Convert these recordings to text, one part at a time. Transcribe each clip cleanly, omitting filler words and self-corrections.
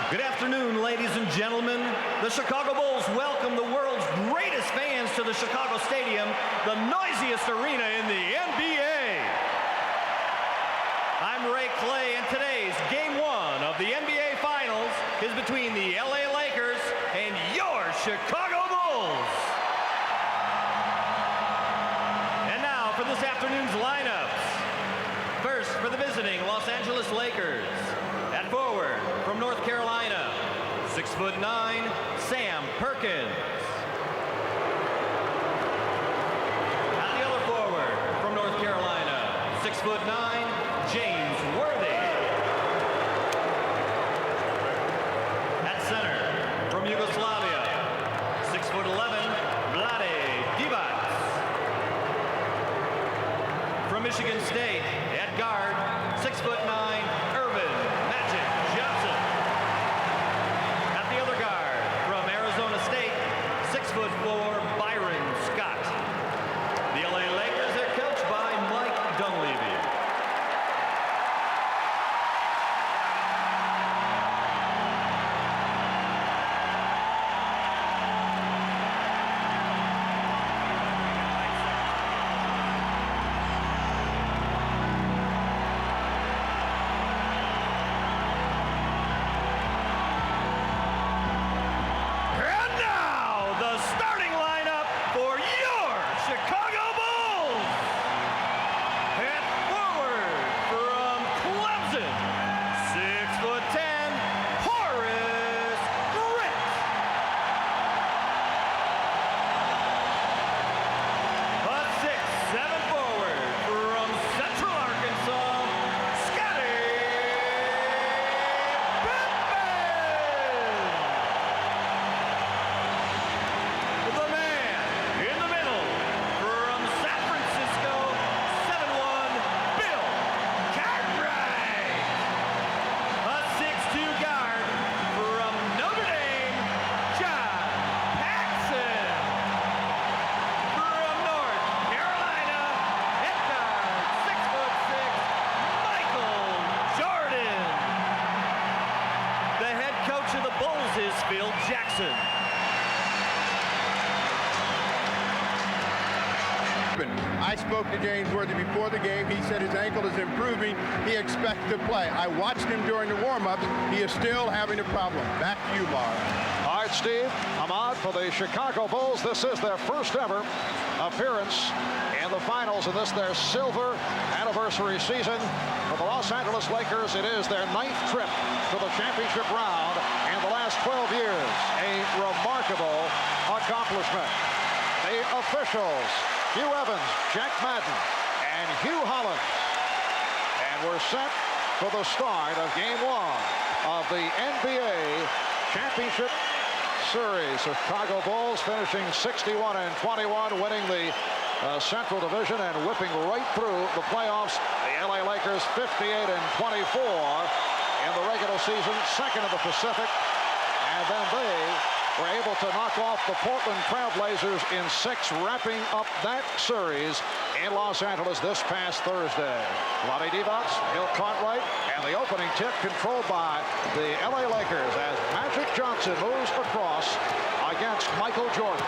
Good afternoon, ladies and gentlemen. The Chicago Bulls welcome the world's greatest fans to the Chicago Stadium, the noisiest arena in the NBA. I'm Ray Clay, and today's Game 1 of the NBA Finals is between the LA Lakers and your Chicago Bulls. And now for this afternoon's lineups. First, for the visiting Los Angeles Lakers. At forward, from North Carolina, 6'9", Sam Perkins. At the other forward, from North Carolina, 6'9", James Worthy. At center, from Yugoslavia, 6'11", Vlade Divac. From Michigan State, at guard, 6'9", Byron Scott. The LA Lakers are coached by Mike Dunleavy. I spoke to James Worthy before the game. He said his ankle is improving. He expects to play. I watched him during the warm-ups. He is still having a problem. Back to you, Mark. All right, Steve. Ahmad, for the Chicago Bulls, this is their first ever appearance in the finals in this their silver anniversary season. For the Los Angeles Lakers, it is their 9th trip to the championship round in the last 12 years. A remarkable accomplishment. The officials, Hugh Evans, Jack Madden, and Hugh Hollins. And we're set for the start of Game 1 of the NBA Championship Series. Chicago Bulls finishing 61-21, winning the Central Division and whipping right through the playoffs. The LA Lakers 58-24 in the regular season, second in the Pacific. And then they were able to knock off the Portland Trailblazers in 6, wrapping up that series in Los Angeles this past Thursday. Vlade Divac, Bill Cartwright, and the opening tip controlled by the LA Lakers as Magic Johnson moves across against Michael Jordan.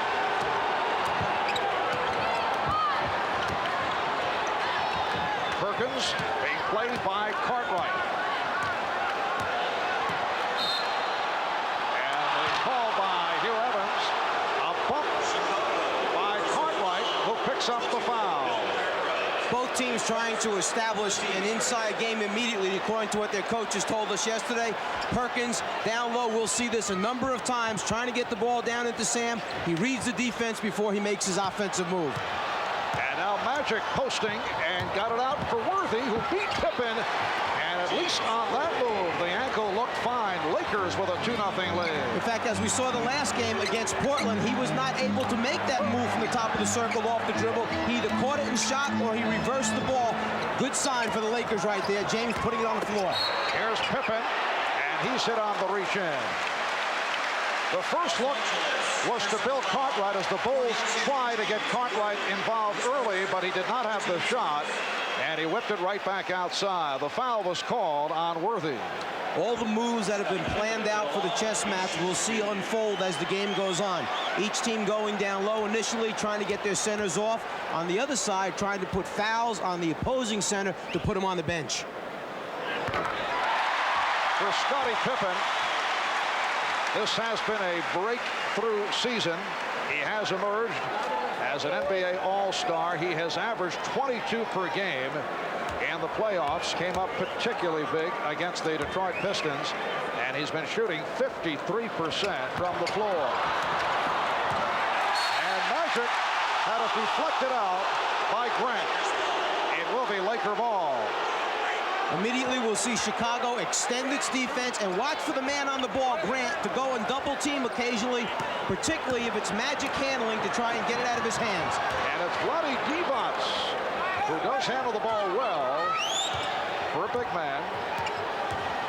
Perkins being played by Cartwright. Up the foul. Both teams trying to establish an inside game immediately, according to what their coaches told us yesterday. Perkins down low. We'll see this a number of times, trying to get the ball down into Sam. He reads the defense before he makes his offensive move. And now Magic posting and got it out for Worthy, who beat Pippen. And at least on that move, the ankle looked fine. Lakers with a 2-0 lead. In fact, as we saw the last game against Portland, he was not able to make that move from the top of the circle off the dribble. He either caught it and shot, or he reversed the ball. Good sign for the Lakers right there. James putting it on the floor. Here's Pippen, and he's hit on the reach in. The first look was to Bill Cartwright as the Bulls tried to get Cartwright involved early, but he did not have the shot, and he whipped it right back outside. The foul was called on Worthy. All the moves that have been planned out for the chess match we'll see unfold as the game goes on. Each team going down low initially, trying to get their centers off. On the other side, trying to put fouls on the opposing center to put him on the bench. For Scottie Pippen, this has been a breakthrough season. He has emerged as an NBA All-Star. He has averaged 22 per game in the playoffs. Came up particularly big against the Detroit Pistons, and he's been shooting 53% from the floor. And Magic had it deflected out by Grant. It will be Laker ball. Immediately, we'll see Chicago extend its defense and watch for the man on the ball, Grant, to go and double team occasionally, particularly if it's Magic handling to try and get it out of his hands. And it's Vlade Divac, who does handle the ball well for a big man,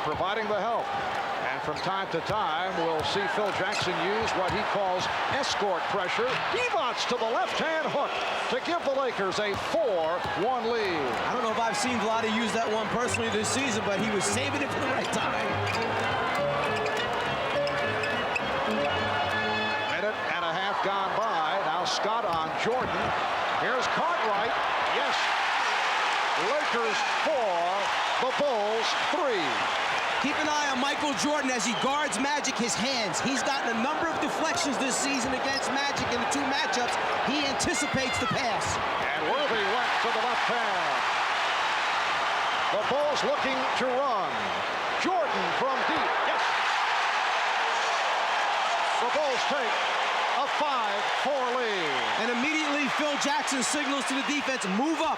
providing the help. And from time to time, we'll see Phil Jackson use what he calls escort pressure. Divac to the left-hand hook to give the Lakers a 4-1 lead. I don't know if I've seen Vlade use that one personally this season, but he was saving it for the right time. Minute and a half gone by. Now Scott on Jordan. Here's Cartwright. Yes. Lakers 4, the Bulls 3. Keep an eye on Michael Jordan as he guards Magic his hands. He's gotten a number of deflections this season against Magic in the two matchups. He anticipates the pass. And Worthy went to the left hand. The Bulls looking to run. Jordan from deep. Yes. The Bulls take a 5-4 lead. And immediately Phil Jackson signals to the defense, move up,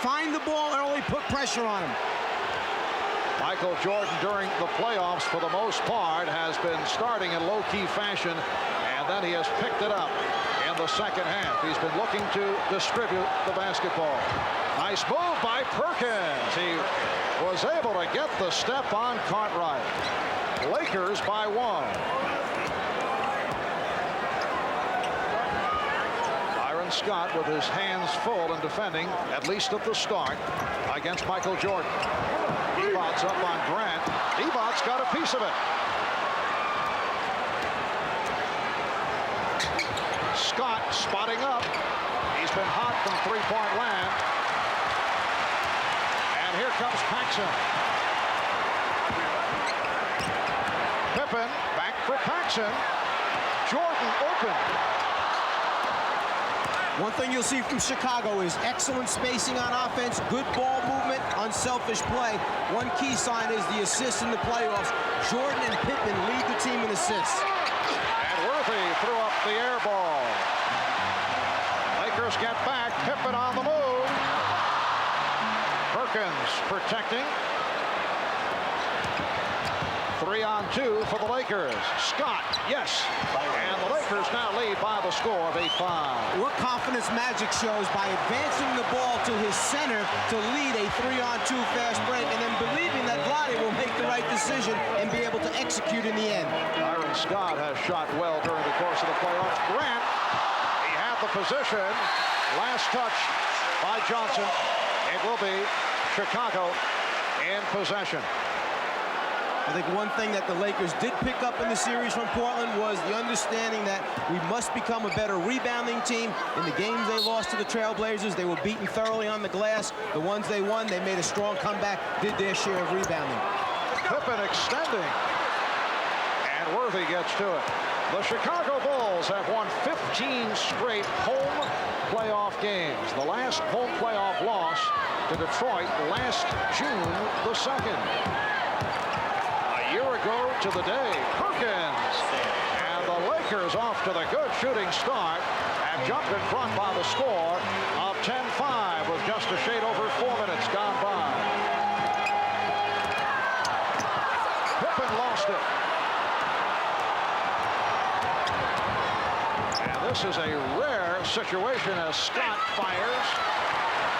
find the ball early, put pressure on him. Michael Jordan during the playoffs for the most part has been starting in low-key fashion, and then he has picked it up in the second half. He's been looking to distribute the basketball. Nice move by Perkins. He was able to get the step on Cartwright. Lakers by 1. Byron Scott with his hands full in defending, at least at the start, against Michael Jordan. Divac's up on Grant. Divac's got a piece of it. Scott spotting up. He's been hot from three-point land. And here comes Paxson. Pippen back for Paxson. Jordan open. One thing you'll see from Chicago is excellent spacing on offense, good ball movement, unselfish play. One key sign is the assists in the playoffs. Jordan and Pippen lead the team in assists. And Worthy threw up the air ball. Lakers get back. Pippen on the move. Perkins protecting. 3-on-2 for the Lakers. Scott, yes. And the Lakers now lead by the score of 8-5. What confidence Magic shows by advancing the ball to his center to lead a 3-on-2 fast break, and then believing that Vlade will make the right decision and be able to execute in the end. Byron Scott has shot well during the course of the playoffs. Grant, he had the position. Last touch by Johnson. It will be Chicago in possession. I think one thing that the Lakers did pick up in the series from Portland was the understanding that we must become a better rebounding team. In the games they lost to the Trailblazers, they were beaten thoroughly on the glass. The ones they won, they made a strong comeback, did their share of rebounding. Pippen extending. And Worthy gets to it. The Chicago Bulls have won 15 straight home playoff games. The last home playoff loss to Detroit last June the 2nd. A year ago to the day, Perkins. And the Lakers off to the good shooting start and jumped in front by the score of 10-5 with just a shade over 4 minutes gone by. Pippen lost it. And this is a rare situation as Scott fires,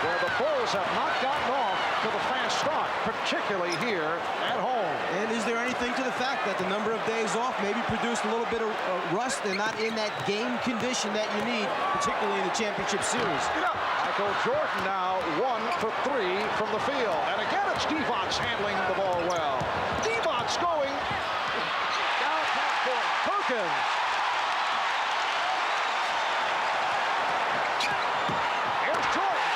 where the Bulls have not gotten off to the fast start, particularly here at home. And is there anything to the fact that the number of days off maybe produced a little bit of rust? They're not in that game condition that you need, particularly in the championship series. Michael Jordan now 1 for 3 from the field. And again, it's Divac handling the ball well. Divac shots going. Downtown court. Perkins. Here's Jordan.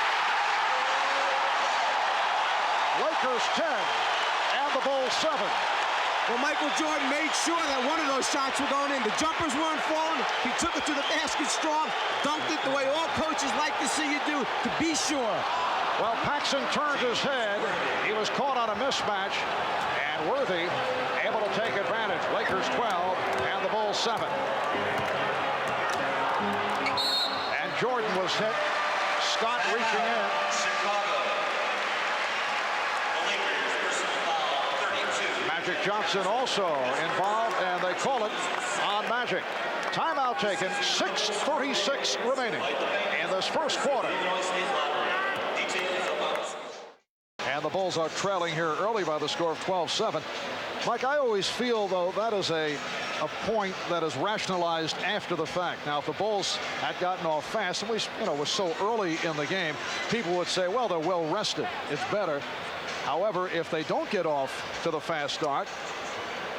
Lakers 10 and the Bulls 7. Well, Michael Jordan made sure that one of those shots were going in. The jumpers weren't falling. He took it to the basket strong, dunked it the way all coaches like to see you do, to be sure. Well, Paxson turned his head. He was caught on a mismatch, and Worthy able to take advantage. Lakers 12 and the Bulls 7. And Jordan was hit. Scott reaching in. Magic Johnson also involved, and they call it on Magic. Timeout taken, 6:36 remaining in this first quarter. And the Bulls are trailing here early by the score of 12-7. Mike, I always feel, though, that is a point that is rationalized after the fact. Now, if the Bulls had gotten off fast, and was so early in the game, people would say, well, they're well rested. It's better. However, if they don't get off to the fast start,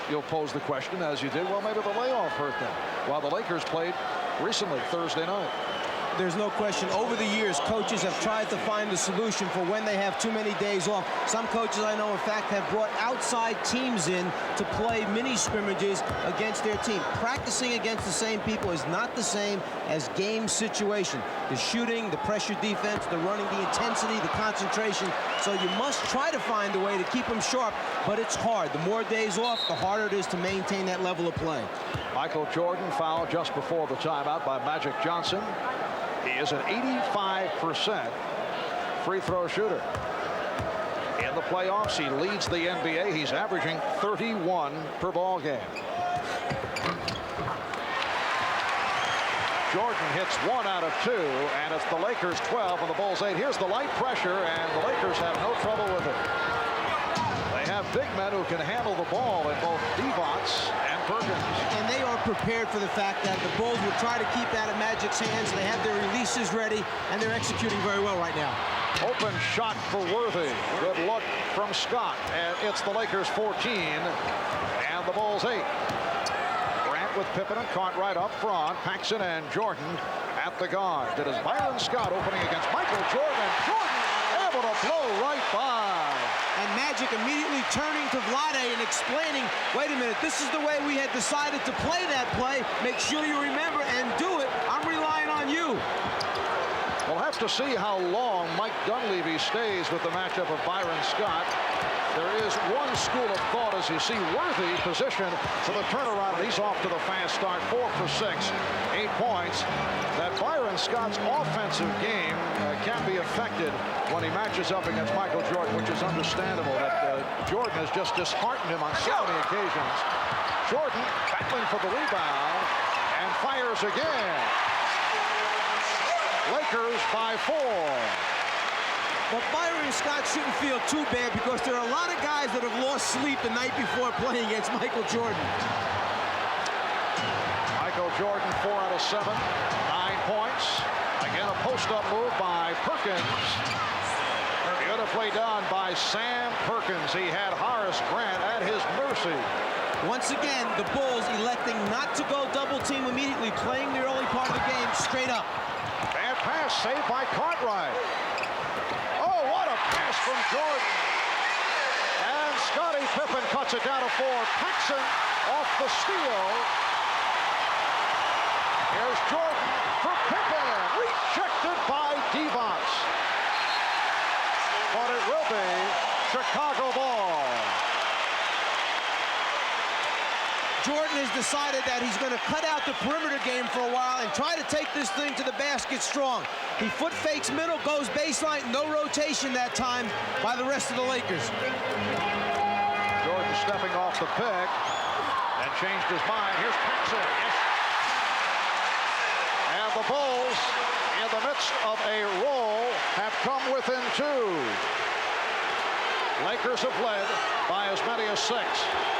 you'll pose the question, as you did, well, maybe the layoff hurt them. While the Lakers played recently, Thursday night. There's no question. Over the years, coaches have tried to find a solution for when they have too many days off. Some coaches I know, in fact, have brought outside teams in to play mini scrimmages against their team. Practicing against the same people is not the same as game situation. The shooting, the pressure defense, the running, the intensity, the concentration. So you must try to find a way to keep them sharp, but it's hard. The more days off, the harder it is to maintain that level of play. Michael Jordan fouled just before the timeout by Magic Johnson. He is an 85% free throw shooter. In the playoffs, he leads the NBA. He's averaging 31 per ball game. Jordan hits 1 out of 2, and it's the Lakers 12 and the Bulls 8. Here's the light pressure, and the Lakers have no trouble with it. They have big men who can handle the ball in both Devonts and Perkins. And they are prepared for the fact that the Bulls will try to keep that in Magic's hands. They have their releases ready, and they're executing very well right now. Open shot for Worthy. Good look from Scott. And it's the Lakers 14 and the Bulls 8. Grant with Pippen and caught right up front. Paxson and Jordan at the guard. It is Byron Scott opening against Michael Jordan. Jordan able to blow right by. And Magic immediately turning to Vlade and explaining, wait a minute, this is the way we had decided to play that play. Make sure you remember and do it. I'm relying on you. We'll have to see how long Mike Dunleavy stays with the matchup of Byron Scott. There is one school of thought as you see Worthy positioned for the turnaround, and he's off to the fast start, 4 for 6, 8 points. That Byron Scott's offensive game can be affected when he matches up against Michael Jordan, which is understandable. That Jordan has just disheartened him on so many occasions. Jordan battling for the rebound and fires again. Lakers by 4. But Byron Scott shouldn't feel too bad because there are a lot of guys that have lost sleep the night before playing against Michael Jordan. Michael Jordan 4 out of 7, 9 points. Again, a post-up move by Perkins. Beautifully done by Sam Perkins. He had Horace Grant at his mercy. Once again, the Bulls electing not to go double team immediately, playing the early part of the game straight up. Bad pass saved by Cartwright. Oh, what a pass from Jordan. And Scottie Pippen cuts it down to 4. Paxson off the steal. Here's Jordan for Pippen. Rejected by Devonts. But it will be Chicago ball. Jordan has decided that he's going to cut out the perimeter game for a while and try to take this thing to the basket strong. He foot fakes middle, goes baseline, no rotation that time by the rest of the Lakers. Jordan stepping off the pick and changed his mind. Here's Paxson. Yes. And the Bulls, in the midst of a roll, have come within 2. Lakers have led by as many as 6.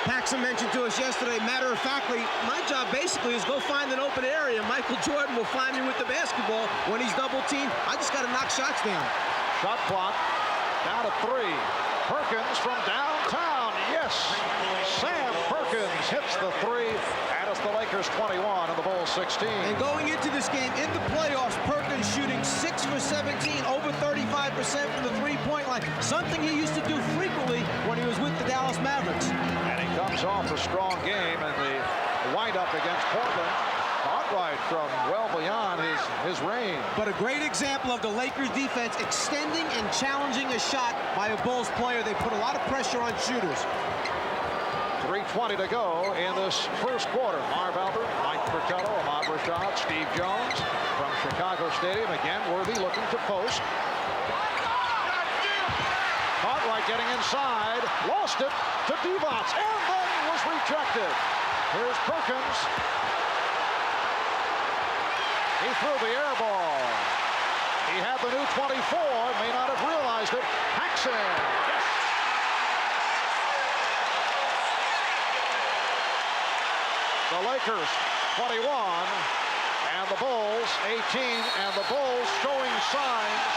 Paxson mentioned to us yesterday, matter of factly, my job basically is go find an open area. Michael Jordan will find me with the basketball when he's double teamed. I just got to knock shots down. Shot clock down to 3. Perkins from downtown. Yes, Sam Perkins hits the three, and it's the Lakers 21 and the Bulls 16. And going into this game, in the playoffs, Perkins shooting 6 for 17, over 35% from the three-point line, something he used to do frequently when he was with the Dallas Mavericks. And he comes off a strong game in the windup against Portland. Cartwright from well beyond his range. But a great example of the Lakers defense extending and challenging a shot by a Bulls player. They put a lot of pressure on shooters. 3:20 to go in this first quarter. Marv Albert, Mike Fratello, Ahmad Rashad, Steve Jones from Chicago Stadium. Again, Worthy looking to post. Cartwright getting inside, lost it to Divac, and then was rejected. Here's Perkins. He threw the air ball. He had the new 24, may not have realized it. Paxson. Yes. The Lakers 21 and the Bulls 18, and the Bulls showing signs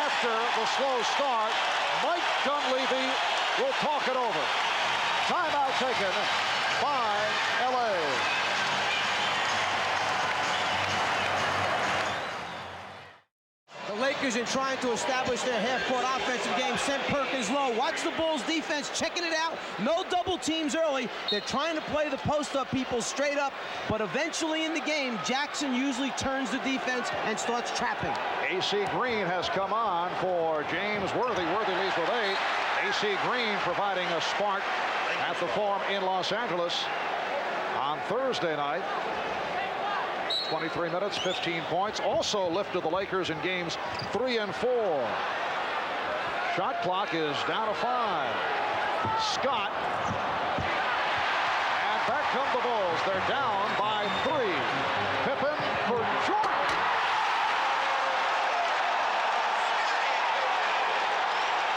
after the slow start. Mike Dunleavy will talk it over. Timeout taken by LA. The Lakers, in trying to establish their half-court offensive game, sent Perkins low. Watch the Bulls defense checking it out. No double teams early. They're trying to play the post-up people straight up, but eventually in the game, Jackson usually turns the defense and starts trapping. AC Green has come on for James Worthy. Worthy leads with 8. AC Green providing a spark at the Forum in Los Angeles on Thursday night. 23 minutes, 15 points. Also lifted the Lakers in games 3 and 4. Shot clock is down to 5. Scott. And back come the Bulls. They're down by 3. Pippen for Jordan.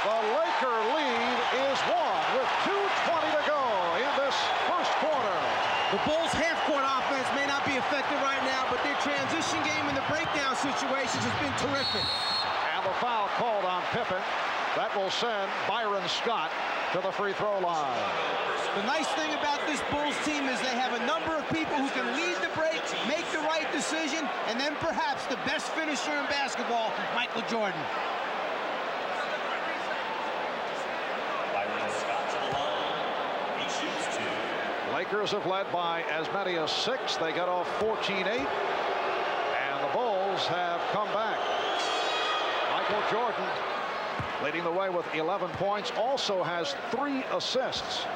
The Laker lead is 1 with 2:20 to go in this first quarter. The Bulls' half-court offense may not be effective right now, but their transition game in the breakdown situations has been terrific. And the foul called on Pippen. That will send Byron Scott to the free throw line. The nice thing about this Bulls team is they have a number of people who can lead the breaks, make the right decision, and then perhaps the best finisher in basketball, Michael Jordan. Lakers have led by as many as 6. They got off 14-8. And the Bulls have come back. Michael Jordan leading the way with 11 points. Also has 3 assists.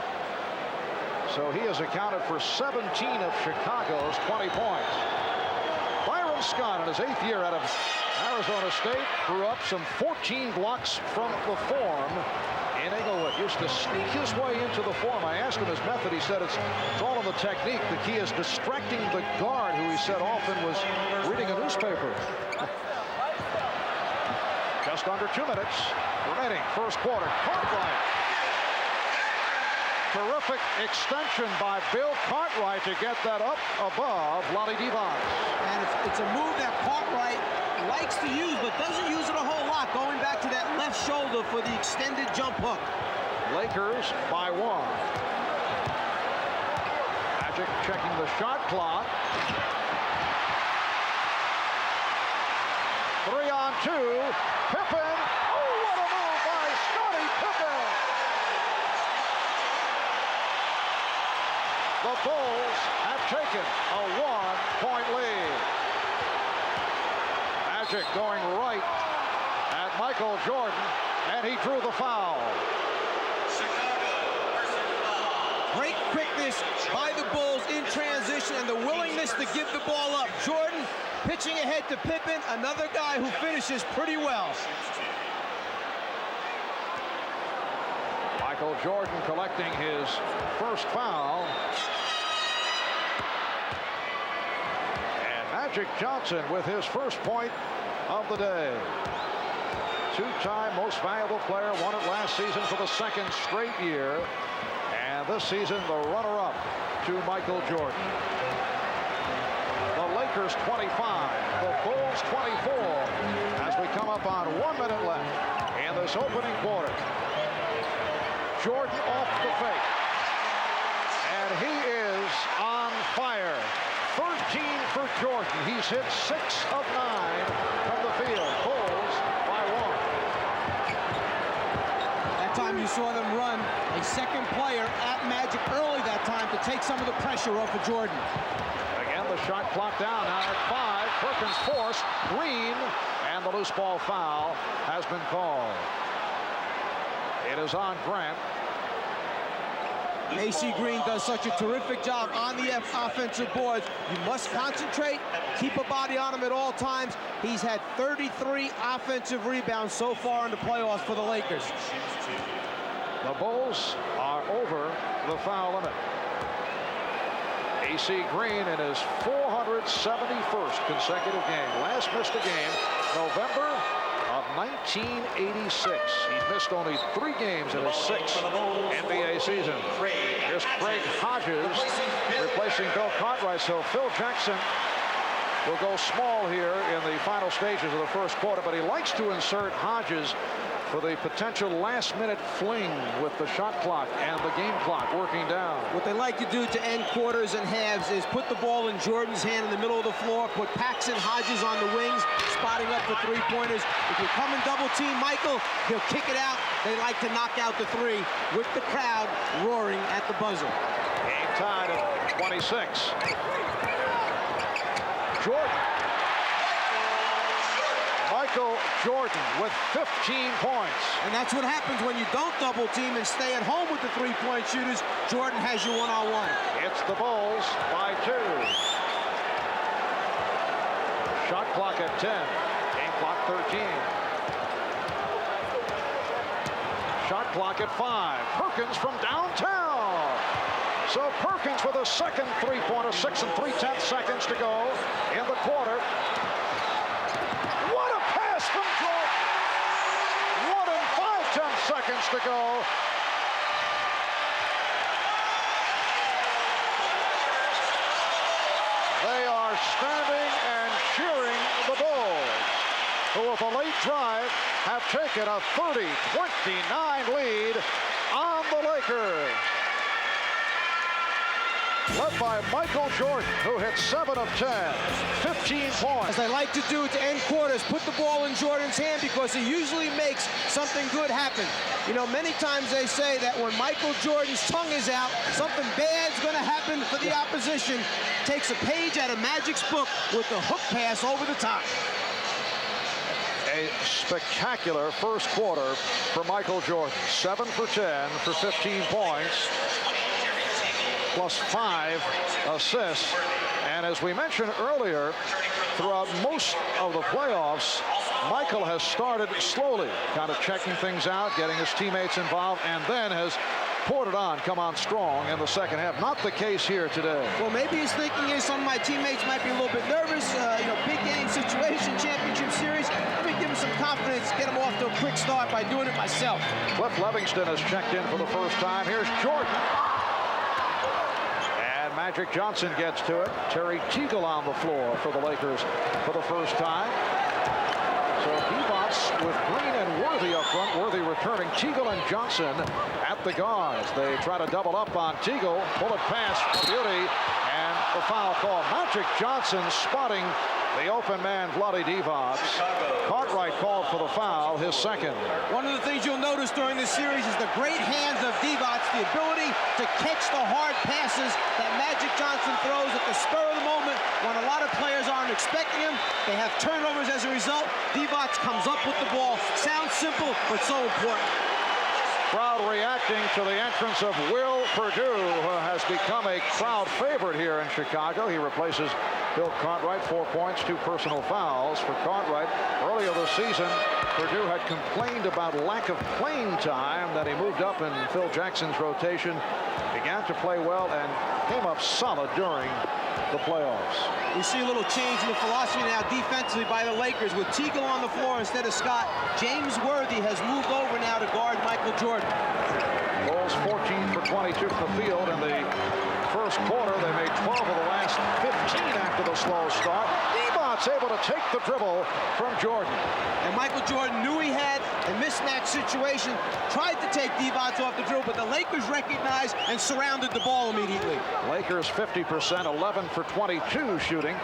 So he has accounted for 17 of Chicago's 20 points. Byron Scott in his 8th year out of Arizona State grew up some 14 blocks from the Forum in Inglewood. Used to sneak his way into the Forum. I asked him his method. He said it's all in the technique. The key is distracting the guard, who he said often was reading a newspaper. Just under 2 minutes remaining. First quarter. Cartwright. Terrific extension by Bill Cartwright to get that up above Lonnie Divac. And it's a move that Cartwright likes to use, but doesn't use it a whole lot, going back to that left shoulder for the extended jump hook. Lakers by 1. Magic checking the shot clock. 3 on 2. Pippen. Oh, what a move by Scottie Pippen. The Bulls have taken a 1-point lead. Magic going right at Michael Jordan, and he drew the foul. Great quickness by the Bulls in transition and the willingness to give the ball up. Jordan pitching ahead to Pippen, another guy who finishes pretty well. Michael Jordan collecting his first foul. And Magic Johnson with his first point of the day. 2-time most valuable player, won it last season for the 2nd straight year. And this season, the runner-up to Michael Jordan. The Lakers 25, the Bulls 24, as we come up on 1 minute left in this opening quarter. Jordan off the fake. And he is on fire. 13 for Jordan. He's hit 6 of 9 from the field. Bulls by 1. That time you saw them run a second player at Magic early that time to take some of the pressure off of Jordan. Again, the shot clock down now at 5. Perkins forced. Green, and the loose ball foul has been called. It is on Grant. AC Green does such a terrific job on the offensive boards. You must concentrate, keep a body on him at all times. He's had 33 offensive rebounds so far in the playoffs for the Lakers. The Bulls are over the foul limit. AC Green in his 471st consecutive game. Last missed a game November of 1986. He's missed only 3 games in his 6th NBA season. Here's Craig Hodges replacing Bill Cartwright. So Phil Jackson will go small here in the final stages of the first quarter, but he likes to insert Hodges for the potential last-minute fling with the shot clock and the game clock working down. What they like to do to end quarters and halves is put the ball in Jordan's hand in the middle of the floor, put Paxson Hodges on the wings, spotting up for three-pointers. If you come and double-team Michael, he'll kick it out. They like to knock out the 3 with the crowd roaring at the buzzer. Game tied at 26. Jordan. Michael Jordan with 15 points. And that's what happens when you don't double team and stay at home with the three-point shooters. Jordan has you one-on-one. It's the Bulls by 2. Shot clock at 10. Game clock 13. Shot clock at 5. Perkins from downtown. So Perkins with a second three-pointer, 6 3/10 seconds to go in the quarter. What a pass from Jordan! 1 5/10 seconds to go. They are standing and cheering the Bulls, who with a late drive have taken a 30-29 lead on the Lakers. Led by Michael Jordan, who hit 7 of 10, 15 points. As they like to do to end quarters, put the ball in Jordan's hand because he usually makes something good happen. You know, many times they say that when Michael Jordan's tongue is out, something bad's going to happen for the opposition. Takes a page out of Magic's book with the hook pass over the top. A spectacular first quarter for Michael Jordan. 7 for 10 for 15 points. Plus 5 assists. And as we mentioned earlier, throughout most of the playoffs, Michael has started slowly, kind of checking things out, getting his teammates involved, and then has poured it on, come on strong in the second half. Not the case here today. Well, maybe his thinking is some of my teammates might be a little bit nervous. You know, big game situation, championship series. Let me give him some confidence, get him off to a quick start by doing it myself. Cliff Livingston has checked in for the first time. Here's Jordan. Magic Johnson gets to it. Terry Teagle on the floor for the Lakers for the first time. So Divac with Green and Worthy up front. Worthy returning. Teagle and Johnson at the guards. They try to double up on Teagle. Bullet pass for Beauty. And the foul call. Magic Johnson spotting the open man, Vlade Divac. Cartwright called for the foul, his second. One of the things you'll notice during this series is the great hands of Divac, the ability to catch the hard passes that Magic Johnson throws at the spur of the moment when a lot of players aren't expecting him. They have turnovers as a result. Divac comes up with the ball. Sounds simple, but so important. Crowd reacting to the entrance of Will Perdue, who has become a crowd favorite here in Chicago. He replaces Bill Cartwright. 4 points, 2 personal fouls for Cartwright. Earlier this season, Perdue had complained about lack of playing time, that he moved up in Phil Jackson's rotation, began to play well, and came up solid during the playoffs. We see a little change in the philosophy now defensively by the Lakers. With Teagle on the floor instead of Scott, James Worthy has moved over now to guard Michael Jordan. Bulls 14 for 22 from the field in the first quarter. They made 12 of the last 15 after the slow start. Divac Divac able to take the dribble from Jordan. And Michael Jordan knew he had a mismatch situation, tried to take Divac off the dribble, but the Lakers recognized and surrounded the ball immediately. Lakers 50%, 11 for 22 shooting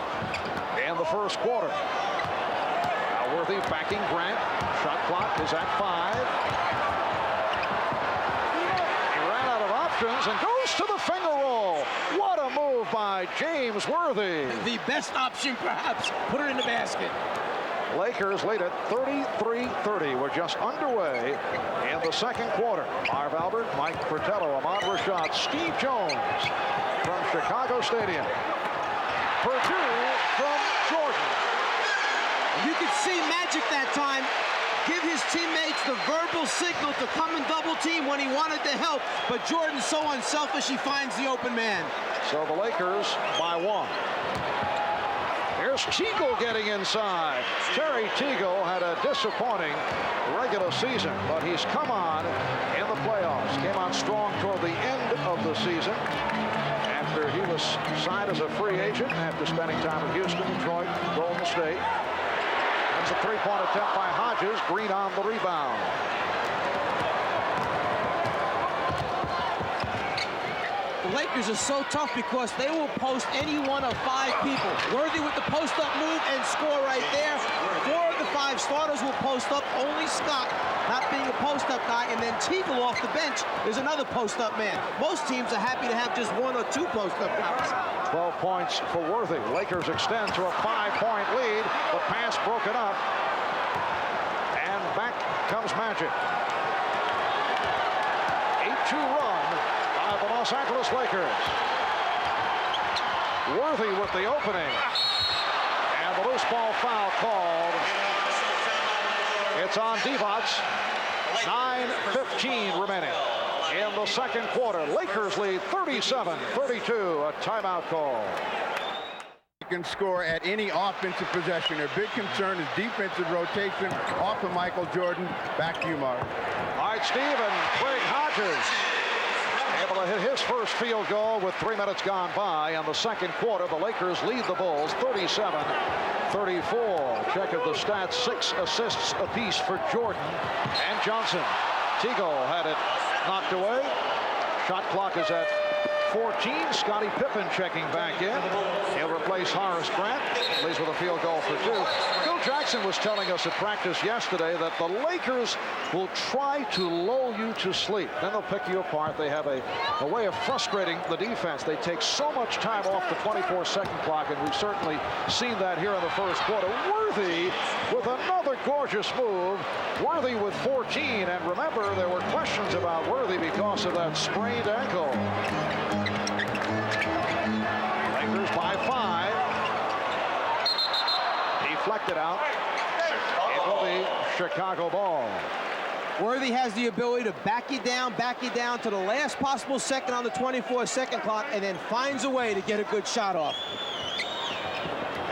in the first quarter. Now Worthy backing Grant. Shot clock is at 5. He ran out of options and goes to the finger roll. What a move by James Worthy. The best option, perhaps. Put it in the basket. Lakers lead at 33-30. We're just underway in the second quarter. Marv Albert, Mike Fratello, Ahmad Rashad, Steve Jones from Chicago Stadium. Purdue from Jordan. You could see Magic that time give his teammates the verbal signal to come and double team when he wanted to help, but Jordan's so unselfish he finds the open man. So the Lakers by 1. Here's Teagle getting inside. Terry Teagle had a disappointing regular season, but he's come on in the playoffs. Came on strong toward the end of the season after he was signed as a free agent after spending time in Houston, Detroit, Golden State. That's a three-point attempt by Hodges. Green on the rebound. The Lakers are so tough because they will post any one of 5 people. Worthy with the post-up move and score right there. 4 of the 5 starters will post up. Only Scott not being a post-up guy, and then Teagle off the bench is another post-up man. Most teams are happy to have just 1 or 2 post-up guys. 12 points for Worthy. Lakers extend to a 5-point lead. The pass broken up. And back comes Magic. 8-2 run by the Los Angeles Lakers. Worthy with the opening. And the loose ball foul called. It's on Divac. 9:15 remaining in the second quarter. Lakers lead 37-32. A timeout call. Can score at any offensive possession. Their big concern is defensive rotation off of Michael Jordan. Back to you, Mark. All right, Steve, and Craig Hodges able to hit his first field goal with 3 minutes gone by. In the second quarter, the Lakers lead the Bulls 37-34. Check of the stats, 6 assists apiece for Jordan and Johnson. Teagle had it knocked away. Shot clock is at 14. Scottie Pippen checking back in. He'll replace Horace Grant. Leads with a field goal for 2. Phil Jackson was telling us at practice yesterday that the Lakers will try to lull you to sleep. Then they'll pick you apart. They have a way of frustrating the defense. They take so much time off the 24-second clock, and we've certainly seen that here in the first quarter. Worthy with another gorgeous move. Worthy with 14. And remember, there were questions about Worthy because of that sprained ankle. Lakers by 5. Deflected out. It will be Chicago ball. Worthy has the ability to back you down to the last possible second on the 24-second clock, and then finds a way to get a good shot off.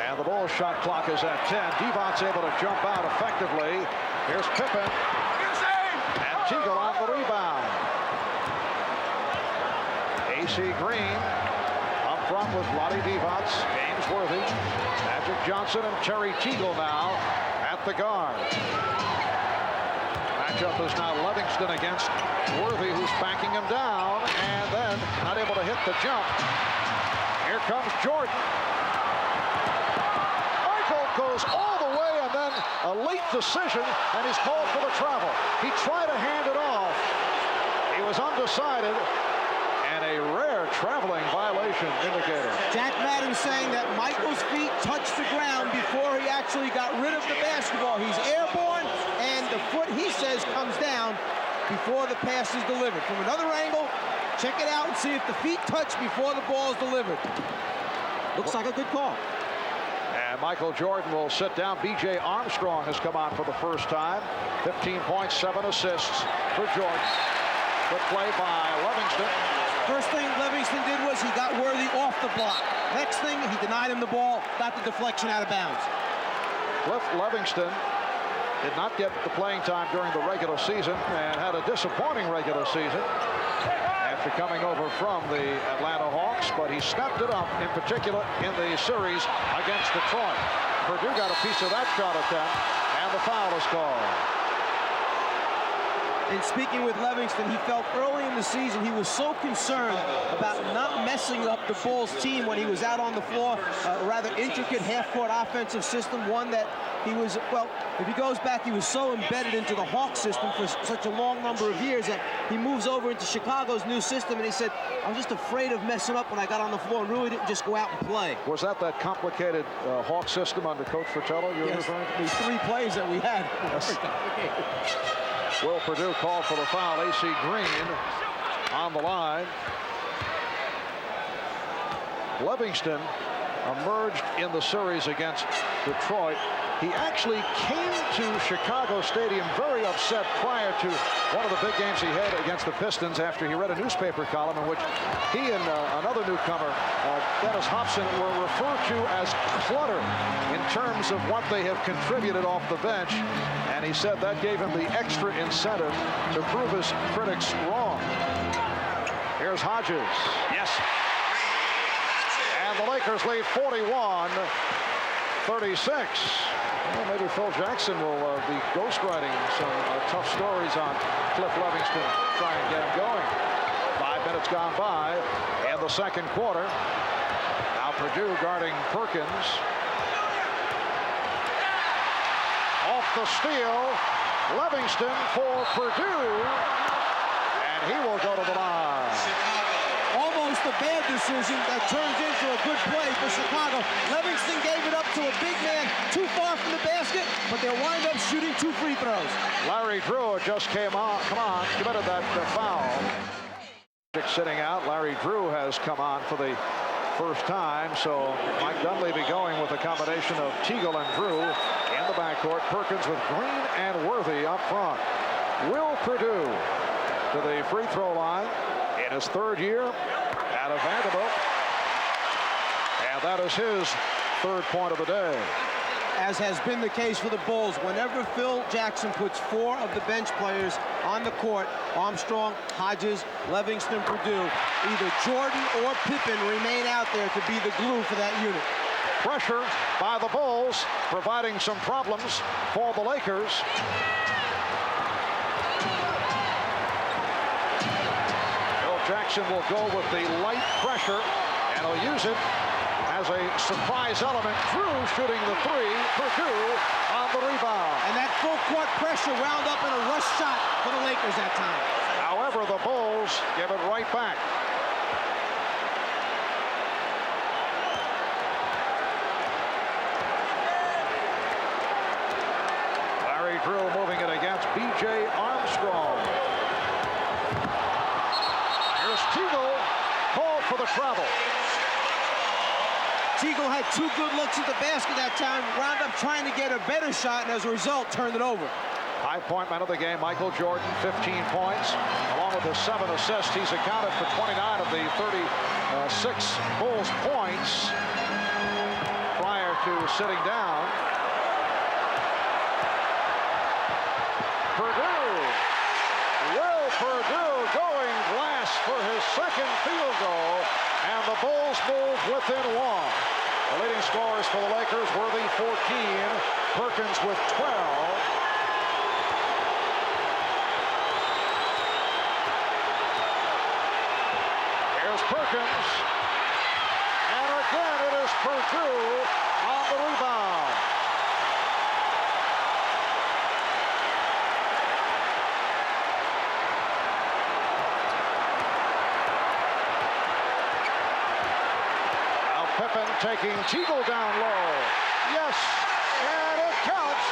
And the Bulls shot clock is at 10. Divac's able to jump out effectively. Here's Pippen. And Teagle on the rebound. AC Green up front with Lonnie Divac, James Worthy, Magic Johnson, and Terry Teagle now at the guard. Matchup is now Livingston against Worthy, who's backing him down, and then not able to hit the jump. Here comes Jordan. Michael goes all the way, and then a late decision, and he's called for the travel. He tried to hand it off. He was undecided. And a rare traveling violation indicator. Jack Madden saying that Michael's feet touched the ground before he actually got rid of the basketball. He's airborne, and the foot, he says, comes down before the pass is delivered. From another angle, check it out and see if the feet touch before the ball is delivered. Looks like a good call. And Michael Jordan will sit down. B.J. Armstrong has come on for the first time. 15 points, 7 assists for Jordan. Good play by Livingston. First thing Livingston did was he got Worthy off the block. Next thing, he denied him the ball, got the deflection out of bounds. Cliff Livingston did not get the playing time during the regular season and had a disappointing regular season after coming over from the Atlanta Hawks, but he stepped it up, in particular in the series against Detroit. Purdue got a piece of that shot attempt, and the foul is called. And speaking with Livingston, he felt early in the season he was so concerned about not messing up the Bulls team when he was out on the floor. A rather intricate half-court offensive system, one that he was, well, if he goes back, he was so embedded into the Hawk system for such a long number of years that he moves over into Chicago's new system, and he said, I was just afraid of messing up when I got on the floor and really didn't just go out and play. Was that complicated Hawk system under Coach Fratello you're referring to? These 3 plays that we had. Yes. Will Purdue called for the foul. A.C. Green on the line. Livingston emerged in the series against Detroit. He actually came to Chicago Stadium very upset prior to one of the big games he had against the Pistons after he read a newspaper column in which he and another newcomer, Dennis Hobson, were referred to as clutter in terms of what they have contributed off the bench. And he said that gave him the extra incentive to prove his critics wrong. Here's Hodges. Yes. And the Lakers lead 41-36. Well, maybe Phil Jackson will be ghostwriting some tough stories on Cliff Livingston, try and get him going. 5 minutes gone by in the second quarter. Now Purdue guarding Perkins. Off the steal, Livingston for Purdue, and he will go to the line. Almost a bad decision that turns into a good play for Chicago. Livingston gave it up to a big man too far from the basket, but they'll wind up shooting 2 free throws. Larry Drew just committed that foul. Sitting out, Larry Drew has come on for the first time, so Mike Dunleavy going with a combination of Teagle and Drew in the backcourt. Perkins with Green and Worthy up front. Will Purdue to the free throw line in his 3rd year out of Vanderbilt, and that is his 3rd point of the day. As has been the case for the Bulls, whenever Phil Jackson puts 4 of the bench players on the court, Armstrong, Hodges, Livingston, Purdue, either Jordan or Pippen remain out there to be the glue for that unit. Pressure by the Bulls, providing some problems for the Lakers. Jackson will go with the light pressure, and he'll use it as a surprise element. Drew shooting the 3, Purdue on the rebound. And that full court pressure wound up in a rush shot for the Lakers that time. However, the Bulls give it right back. Larry Drew moving it against B.J. Armstrong. Teagle called for the travel. Teagle had 2 good looks at the basket that time, wound up trying to get a better shot, and as a result, turned it over. High-point man of the game, Michael Jordan, 15 points. Along with his 7 assists, he's accounted for 29 of the 36 Bulls points prior to sitting down. Purdue going glass for his 2nd field goal, and the Bulls move within 1. The leading scorers for the Lakers, Worthy 14, Perkins with 12. Here's Perkins, and again it is Purdue on the rebound. Pippen taking Teagle down low. Yes, and it counts.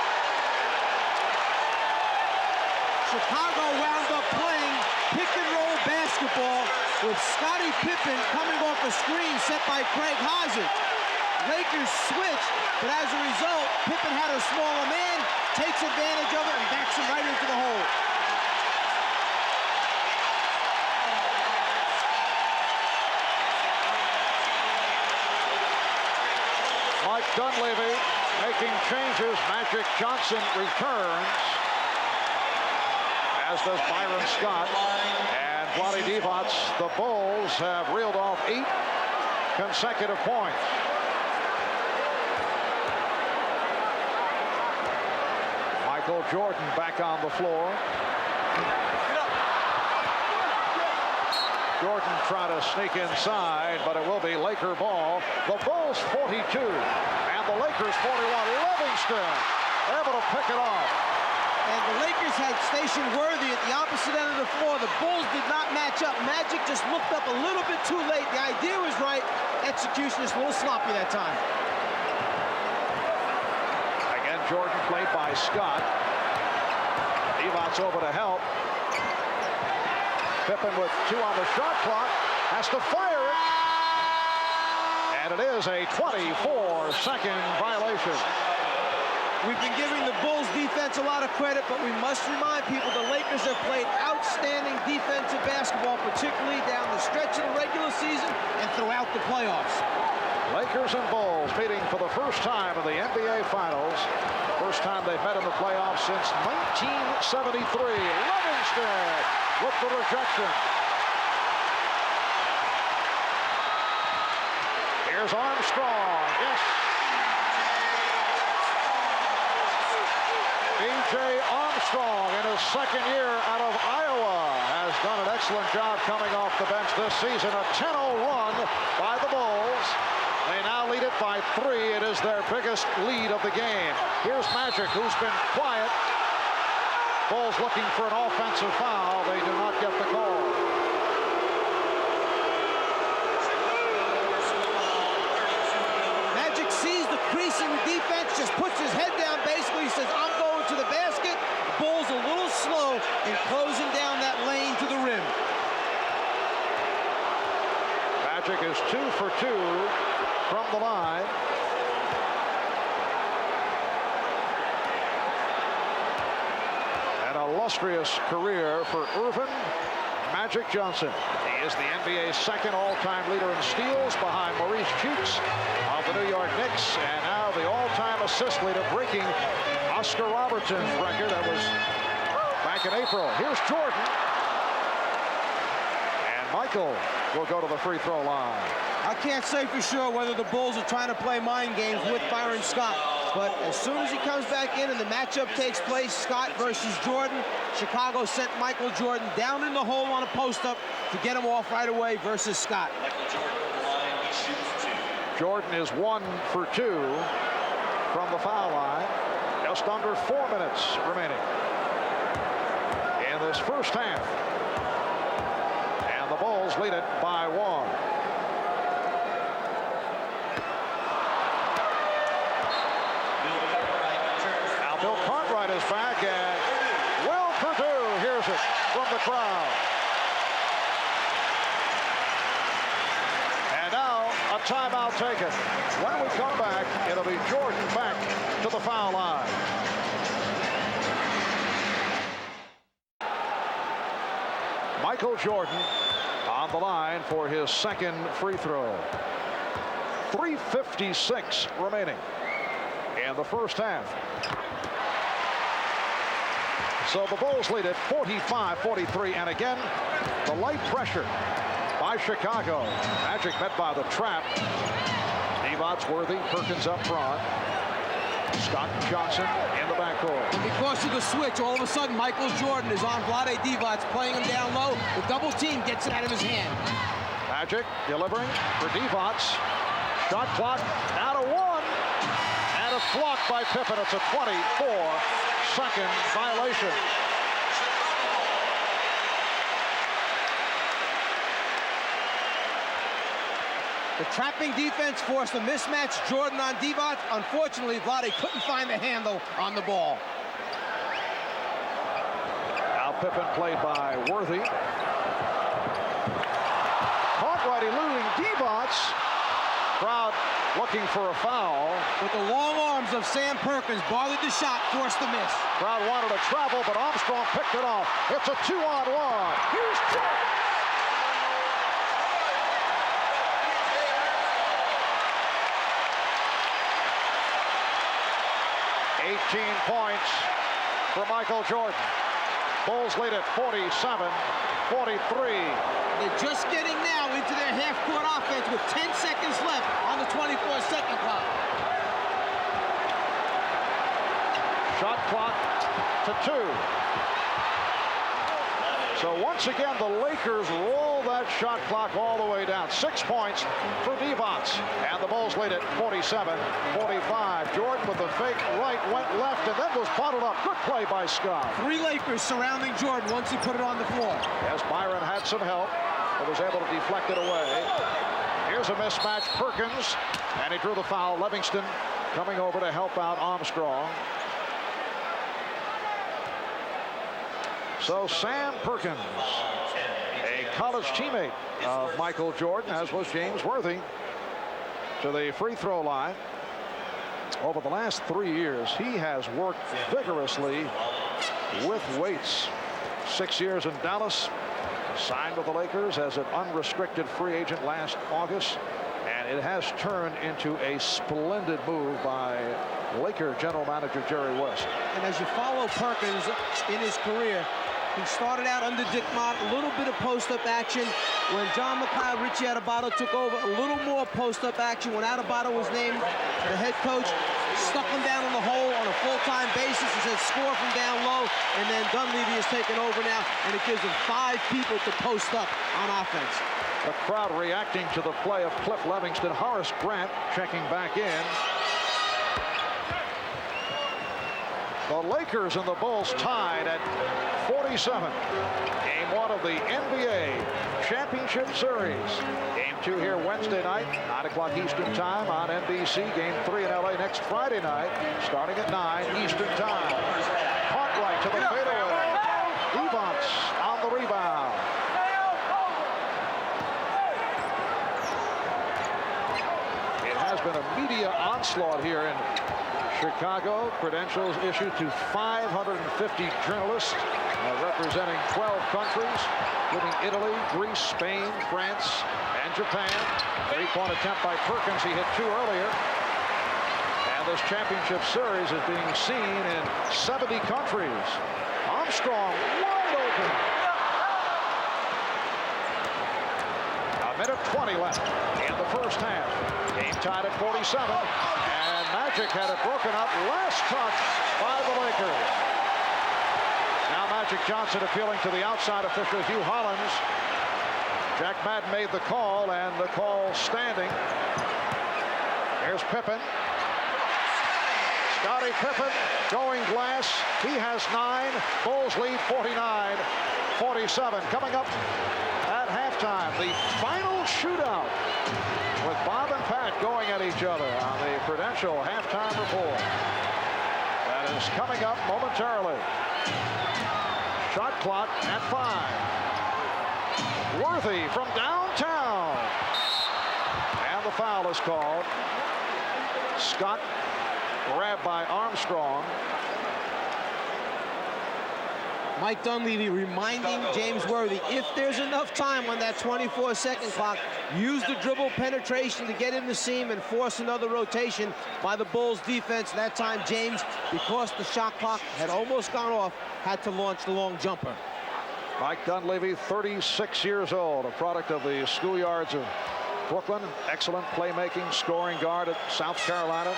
Chicago wound up playing pick-and-roll basketball with Scottie Pippen coming off a screen set by Craig Hodges. Lakers switched, but as a result, Pippen had a smaller man, takes advantage of it, and backs him right into the hole. Mike Dunleavy making changes. Magic Johnson returns, as does Byron Scott and Vlade Divac. The Bulls have reeled off 8 consecutive points. Michael Jordan back on the floor. Jordan trying to sneak inside, but it will be Laker ball. The Bulls 42 and the Lakers 41. Livingston able to pick it off. And the Lakers had stationed Worthy at the opposite end of the floor. The Bulls did not match up. Magic just looked up a little bit too late. The idea was right. Execution just a little sloppy that time. Again, Jordan played by Scott. Devon's over to help. Pippen with 2 on the shot clock. Has to fire it. And it is a 24-second violation. We've been giving the Bulls defense a lot of credit, but we must remind people the Lakers have played outstanding defensive basketball, particularly down the stretch of the regular season and throughout the playoffs. Lakers and Bulls meeting for the first time in the NBA Finals. First time they've met in the playoffs since 1973. Livingston with the rejection. Here's Armstrong. Yes. B.J. Armstrong in his second year out of Iowa has done an excellent job coming off the bench this season. A 10-0 run by the Bulls. They now lead it by 3. It is their biggest lead of the game. Here's Magic, who's been quiet. Bulls looking for an offensive foul. They do not get the call. Magic sees the crease in the defense, just puts his head down. Basically, he says, I'm going to the basket. Bulls a little slow in closing down that lane to the rim. Magic is 2 for 2 from the line. An illustrious career for Earvin Magic Johnson. He is the NBA's second all-time leader in steals behind Maurice Cheeks of the New York Knicks, and now the all-time assist leader, breaking Oscar Robertson's record that was back in April. Here's Jordan. And Michael will go to the free throw line. I can't say for sure whether the Bulls are trying to play mind games with Byron Scott, but as soon as he comes back in and the matchup takes place, Scott versus Jordan, Chicago sent Michael Jordan down in the hole on a post-up to get him off right away versus Scott. Jordan is 1 for 2 from the foul line. Just under 4 minutes remaining in this first half. And the Bulls lead it by 1. Now Bill Cartwright is back, and Will Perdue hears it from the crowd. And now a timeout taken. When we come back, it'll be Jordan back to the foul line. Michael Jordan on the line for his second free throw. 3:56 remaining in the first half. So the Bulls lead it 45-43, and again, the light pressure by Chicago. Magic met by the trap. Devon's Worthy, Perkins up front. Scott and Johnson in the backcourt. And because of the switch, all of a sudden, Michael Jordan is on Vlade Divac, playing him down low. The double team gets it out of his hand. Magic delivering for Divac. Shot clock down to 1. And it's blocked by Pippen. It's a 24-second violation. The trapping defense forced a mismatch. Jordan on Divac. Unfortunately, Vlade couldn't find the handle on the ball. Now Pippen played by Worthy. Cartwright eluding Divac. Crowd looking for a foul. With the long arms of Sam Perkins, bothered the shot, forced the miss. Crowd wanted to travel, but Armstrong picked it off. It's a 2-on-1. Here's Jordan. 18 points for Michael Jordan. Bulls lead at 47-43. They're just getting now into their half-court offense with 10 seconds left on the 24-second clock. Shot clock to 2. So once again, the Lakers roll that shot clock all the way down. 6 points for Devonts. And the Bulls lead it 47-45. Jordan with the fake right, went left, and then was bottled up. Good play by Scott. 3 Lakers surrounding Jordan once he put it on the floor. Yes, Byron had some help, but was able to deflect it away. Here's a mismatch. Perkins, and he drew the foul. Livingston coming over to help out Armstrong. So Sam Perkins, a college teammate of Michael Jordan, as was James Worthy, to the free throw line. Over the last 3 years, he has worked vigorously with weights. 6 years in Dallas, signed with the Lakers as an unrestricted free agent last August, and it has turned into a splendid move by Laker general manager Jerry West. And as you follow Perkins in his career, he started out under Dick Mott, a little bit of post-up action. When John McLeod, Richie Adebayo took over, a little more post-up action. When Adebayo was named the head coach, stuck him down in the hole on a full-time basis. He said score from down low, and then Dunleavy is taking over now, and it gives him 5 people to post up on offense. The crowd reacting to the play of Cliff Livingston. Horace Grant checking back in. The Lakers and the Bulls tied at 47. Game 1 of the NBA Championship Series. Game 2 here Wednesday night, 9 o'clock Eastern Time on NBC. Game 3 in LA next Friday night, starting at 9 Eastern Time. Cartwright to the fadeaway. Devonts on the rebound. It has been a media onslaught here in Chicago. Credentials issued to 550 journalists representing 12 countries, including Italy, Greece, Spain, France, and Japan. 3-point attempt by Perkins. He hit 2 earlier. And this championship series is being seen in 70 countries. Armstrong wide open. A minute 20 left in the first half. Game tied at 47. And Magic had it broken up. Last touch by the Lakers. Now Magic Johnson appealing to the outside official, Hugh Hollins. Jack Madden made the call, and the call standing. Here's Pippen. Scottie Pippen going glass. He has 9. Bulls lead 49-47. Coming up at halftime, the final shootout with Bob and Pat going at each other on the Prudential halftime report. That is coming up momentarily. Shot clock at 5. Worthy from downtown. And the foul is called. Scott grabbed by Armstrong. Mike Dunleavy reminding James Worthy, if there's enough time on that 24-second clock, use the dribble penetration to get in the seam and force another rotation by the Bulls defense. That time, James, because the shot clock had almost gone off, had to launch the long jumper. Mike Dunleavy, 36 years old, a product of the schoolyards of Brooklyn. Excellent playmaking, scoring guard at South Carolina.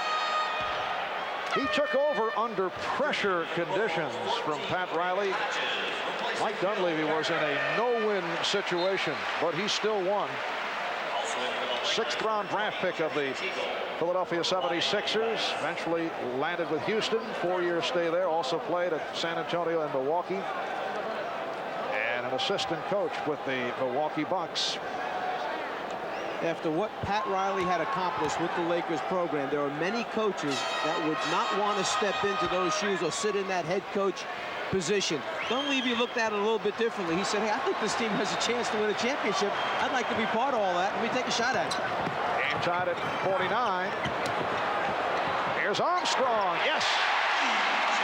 He took over under pressure conditions from Pat Riley. Mike Dunleavy was in a no-win situation, but he still won. 6th-round draft pick of the Philadelphia 76ers. Eventually landed with Houston. 4-year stay there. Also played at San Antonio and Milwaukee. And an assistant coach with the Milwaukee Bucks. After what Pat Riley had accomplished with the Lakers program, there are many coaches that would not want to step into those shoes or sit in that head coach position. Dunleavy looked at it a little bit differently. He said, hey, I think this team has a chance to win a championship. I'd like to be part of all that. Let me take a shot at it. Game tied at 49. Here's Armstrong. Yes.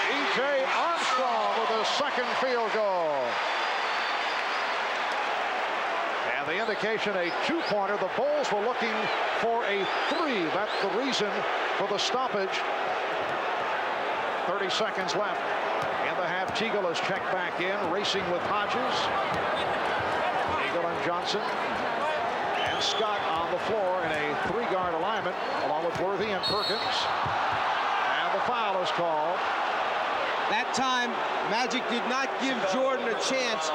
E.J. Armstrong with a second field goal. And the indication, a 2-pointer. The Bulls were looking for a 3. That's the reason for the stoppage. 30 seconds left in the half. Teagle is checked back in, racing with Hodges. Teagle and Johnson. And Scott on the floor in a 3-guard alignment, along with Worthy and Perkins. And the foul is called. That time, Magic did not give Jordan a chance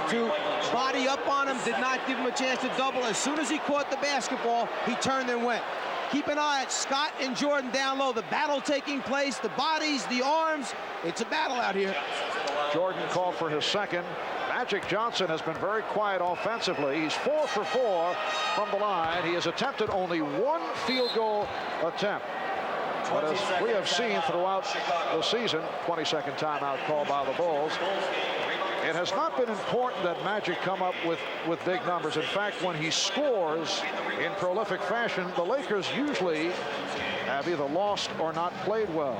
to body up on him, did not give him a chance to double. As soon as he caught the basketball, he turned and went. Keep an eye at Scott and Jordan down low. The battle taking place, the bodies, the arms. It's a battle out here. Jordan called for his second. Magic Johnson has been very quiet offensively. He's 4 for 4 from the line. He has attempted only one field goal attempt. But as we have seen throughout the season, 22nd timeout called by the Bulls. It has not been important that Magic come up with big numbers. In fact, when he scores in prolific fashion, the Lakers usually have either lost or not played well.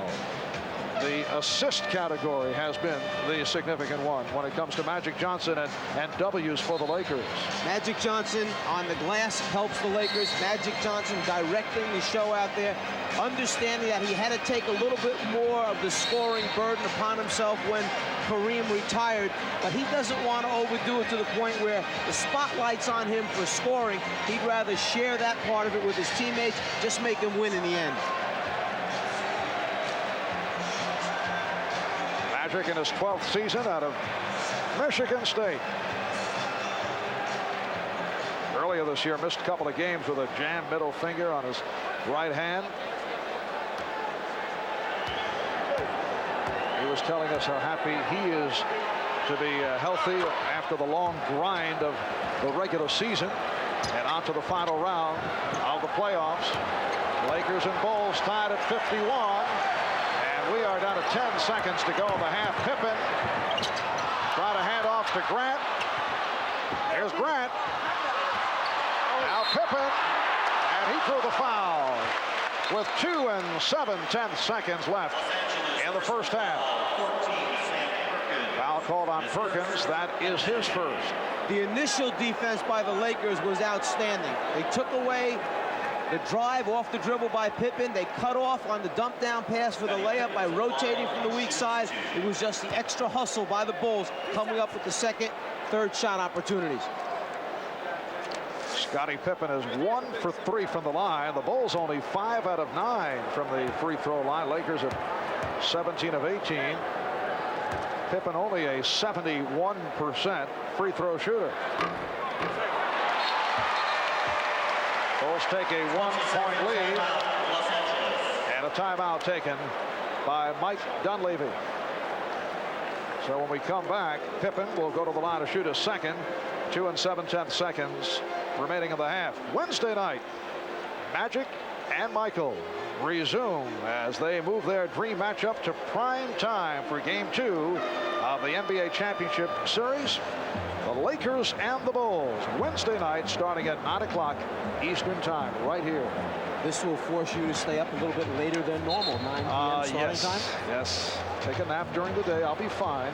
The assist category has been the significant one when it comes to Magic Johnson and W's for the Lakers. Magic Johnson on the glass helps the Lakers. Magic Johnson directing the show out there, understanding that he had to take a little bit more of the scoring burden upon himself when Kareem retired, but he doesn't want to overdo it to the point where the spotlight's on him for scoring. He'd rather share that part of it with his teammates, just make him win in the end. Magic in his 12th season out of Michigan State. Earlier this year, missed a couple of games with a jammed middle finger on his right hand. He was telling us how happy he is to be healthy after the long grind of the regular season and on to the final round of the playoffs. Lakers and Bulls tied at 51. We are down to 10 seconds to go in the half. Pippen try to hand off to Grant. Here's Grant. Now Pippen, and he drew the foul with 2 7/10 seconds left in the first half. Foul called on Perkins. That is his first. The initial defense by the Lakers was outstanding. They took away the drive off the dribble by Pippen. They cut off on the dump down pass for the layup by rotating from the weak side. It was just the extra hustle by the Bulls coming up with the second, third shot opportunities. Scottie Pippen is 1 for 3 from the line. The Bulls only 5 out of 9 from the free throw line. Lakers at 17 of 18. Pippen only a 71% free throw shooter. Bulls take a 1-point lead and a timeout taken by Mike Dunleavy. So when we come back, Pippen will go to the line to shoot a second. 2 7/10 seconds remaining in the half. Wednesday night, Magic and Michael resume as they move their dream matchup to prime time for Game 2 of the NBA Championship Series. The Lakers and the Bulls, Wednesday night starting at 9 o'clock Eastern time, right here. This will force you to stay up a little bit later than normal, 9 p.m. starting time? Yes, take a nap during the day. I'll be fine.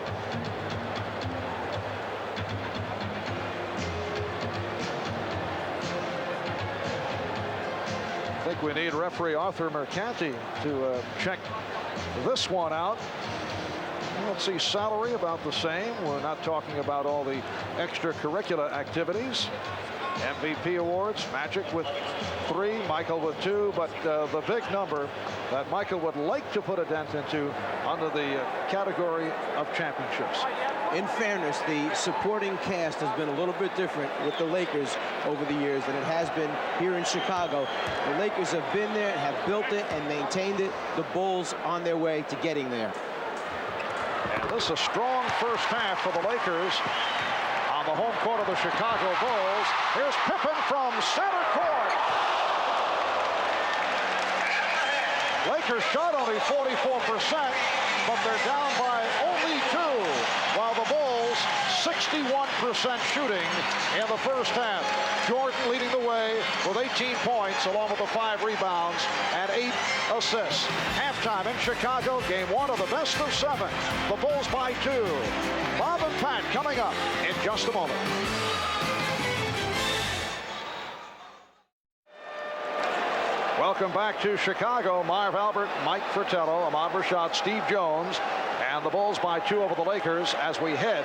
I think we need referee Arthur Mercanti to check this one out. Let's see, salary about the same. We're not talking about all the extracurricular activities. MVP awards, Magic with 3, Michael with 2, but the big number that Michael would like to put a dent into under the category of championships. In fairness, the supporting cast has been a little bit different with the Lakers over the years than it has been here in Chicago. The Lakers have been there, have built it, and maintained it. The Bulls on their way to getting there. And this is a strong first half for the Lakers on the home court of the Chicago Bulls. Here's Pippen from center court. Lakers shot only 44%, but they're down by only 2, while the Bulls 61% shooting in the first half. Jordan leading the way with 18 points along with the 5 rebounds and 8 assists. Halftime in Chicago, Game 1 of the best of 7. The Bulls by 2. Bob and Pat coming up in just a moment. Welcome back to Chicago. Marv Albert, Mike Fratello, Ahmad Rashad, Steve Jones, and the Bulls by 2 over the Lakers as we head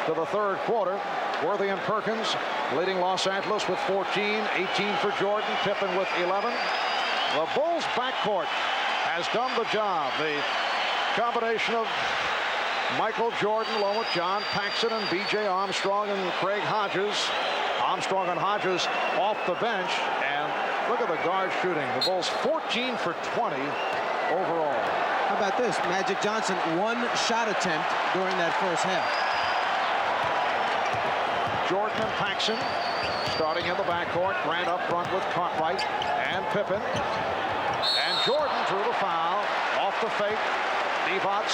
to the third quarter. Worthy and Perkins leading Los Angeles with 14, 18 for Jordan, Pippen with 11. The Bulls backcourt has done the job. The Combination of Michael Jordan along with John Paxson and B.J. Armstrong and Craig Hodges. Armstrong and Hodges off the bench. And look at the guard shooting. The Bulls 14 for 20 overall. How about this? Magic Johnson, 1 shot attempt during that first half. Jordan and Paxson starting in the backcourt. Grant up front with Cartwright and Pippen. And Jordan drew the foul off the fake. Divac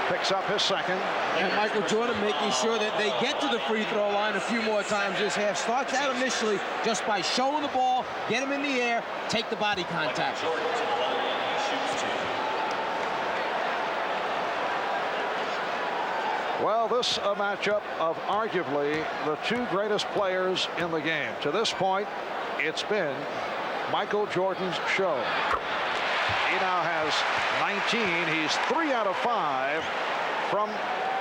picks up his second. And Michael Jordan making sure that they get to the free throw line a few more times this half. Starts out initially just by showing the ball, get him in the air, take the body contact. Well, this a matchup of arguably the 2 greatest players in the game. To this point, it's been Michael Jordan's show. He now has 19. He's 3 out of 5 from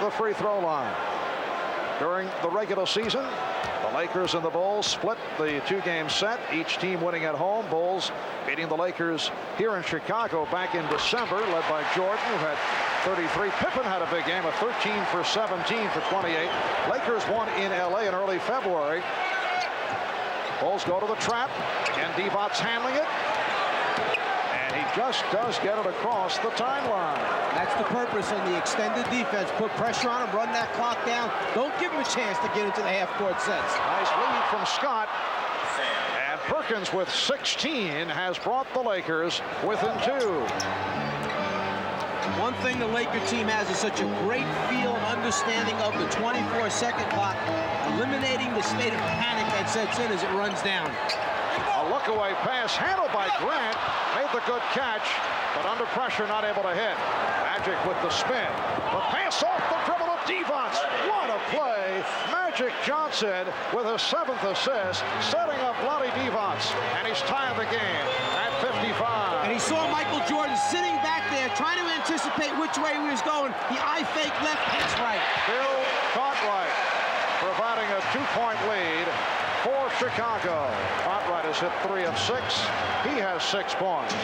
the free throw line. During the regular season, the Lakers and the Bulls split the 2-game set, each team winning at home. Bulls beating the Lakers here in Chicago back in December, led by Jordan, who had 33. Pippen had a big game, a 13 for 17 for 28. Lakers won in L.A. in early February. Bulls go to the trap, and Divac's handling it. And he just does get it across the timeline. That's the purpose in the extended defense. Put pressure on him, run that clock down. Don't give him a chance to get into the half-court sets. Nice lead from Scott. And Perkins with 16 has brought the Lakers within 2. One thing the Laker team has is such a great feel and understanding of the 24-second clock, eliminating the state of panic that sets in as it runs down. A look-away pass handled by Grant. Made the good catch, but under pressure not able to hit. Magic with the spin. The pass off the dribble of Divac. What a play. Magic Johnson with his 7th assist, setting up Vlade Divac. And he's tying the game at 55. And he saw Michael Jordan sitting back there trying to anticipate which way he was going. He eye fake left, hits right. Bill Cartwright providing a 2-point lead for Chicago. Cartwright has hit 3 of 6. He has 6 points.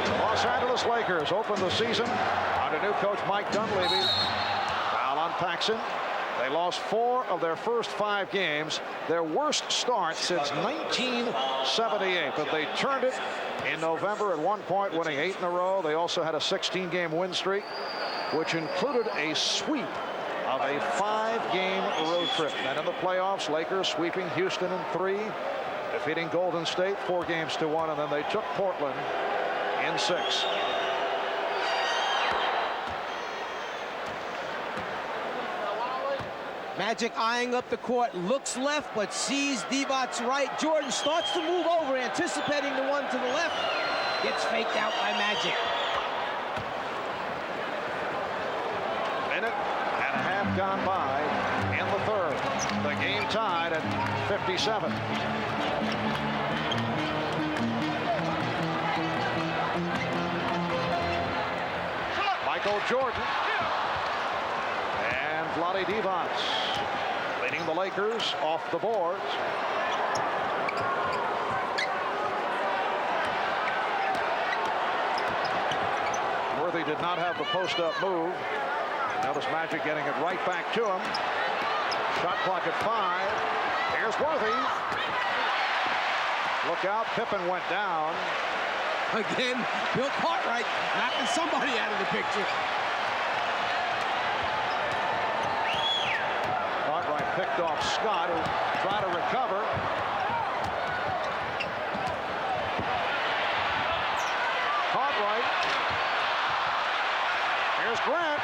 The Los Angeles Lakers open the season under new coach Mike Dunleavy. Foul on Paxson. They lost 4 of their first 5 games, their worst start since 1978. But they turned it in November at one point, winning 8 in a row. They also had a 16-game win streak, which included a sweep of a 5-game road trip. And in the playoffs, Lakers sweeping Houston in 3, defeating Golden State 4 games to 1, and then they took Portland in 6. Magic eyeing up the court, looks left, but sees Divac's right. Jordan starts to move over, anticipating the one to the left. Gets faked out by Magic. Minute and a half gone by in the third. The game tied at 57. Michael Jordan and Vlade Divac leading the Lakers off the boards. Worthy did not have the post-up move. Notice Magic getting it right back to him. Shot clock at 5. Here's Worthy. Look out, Pippen went down. Again, Bill Cartwright knocking somebody out of the picture. Cartwright picked off Scott, who tried to recover. Cartwright. Here's Grant.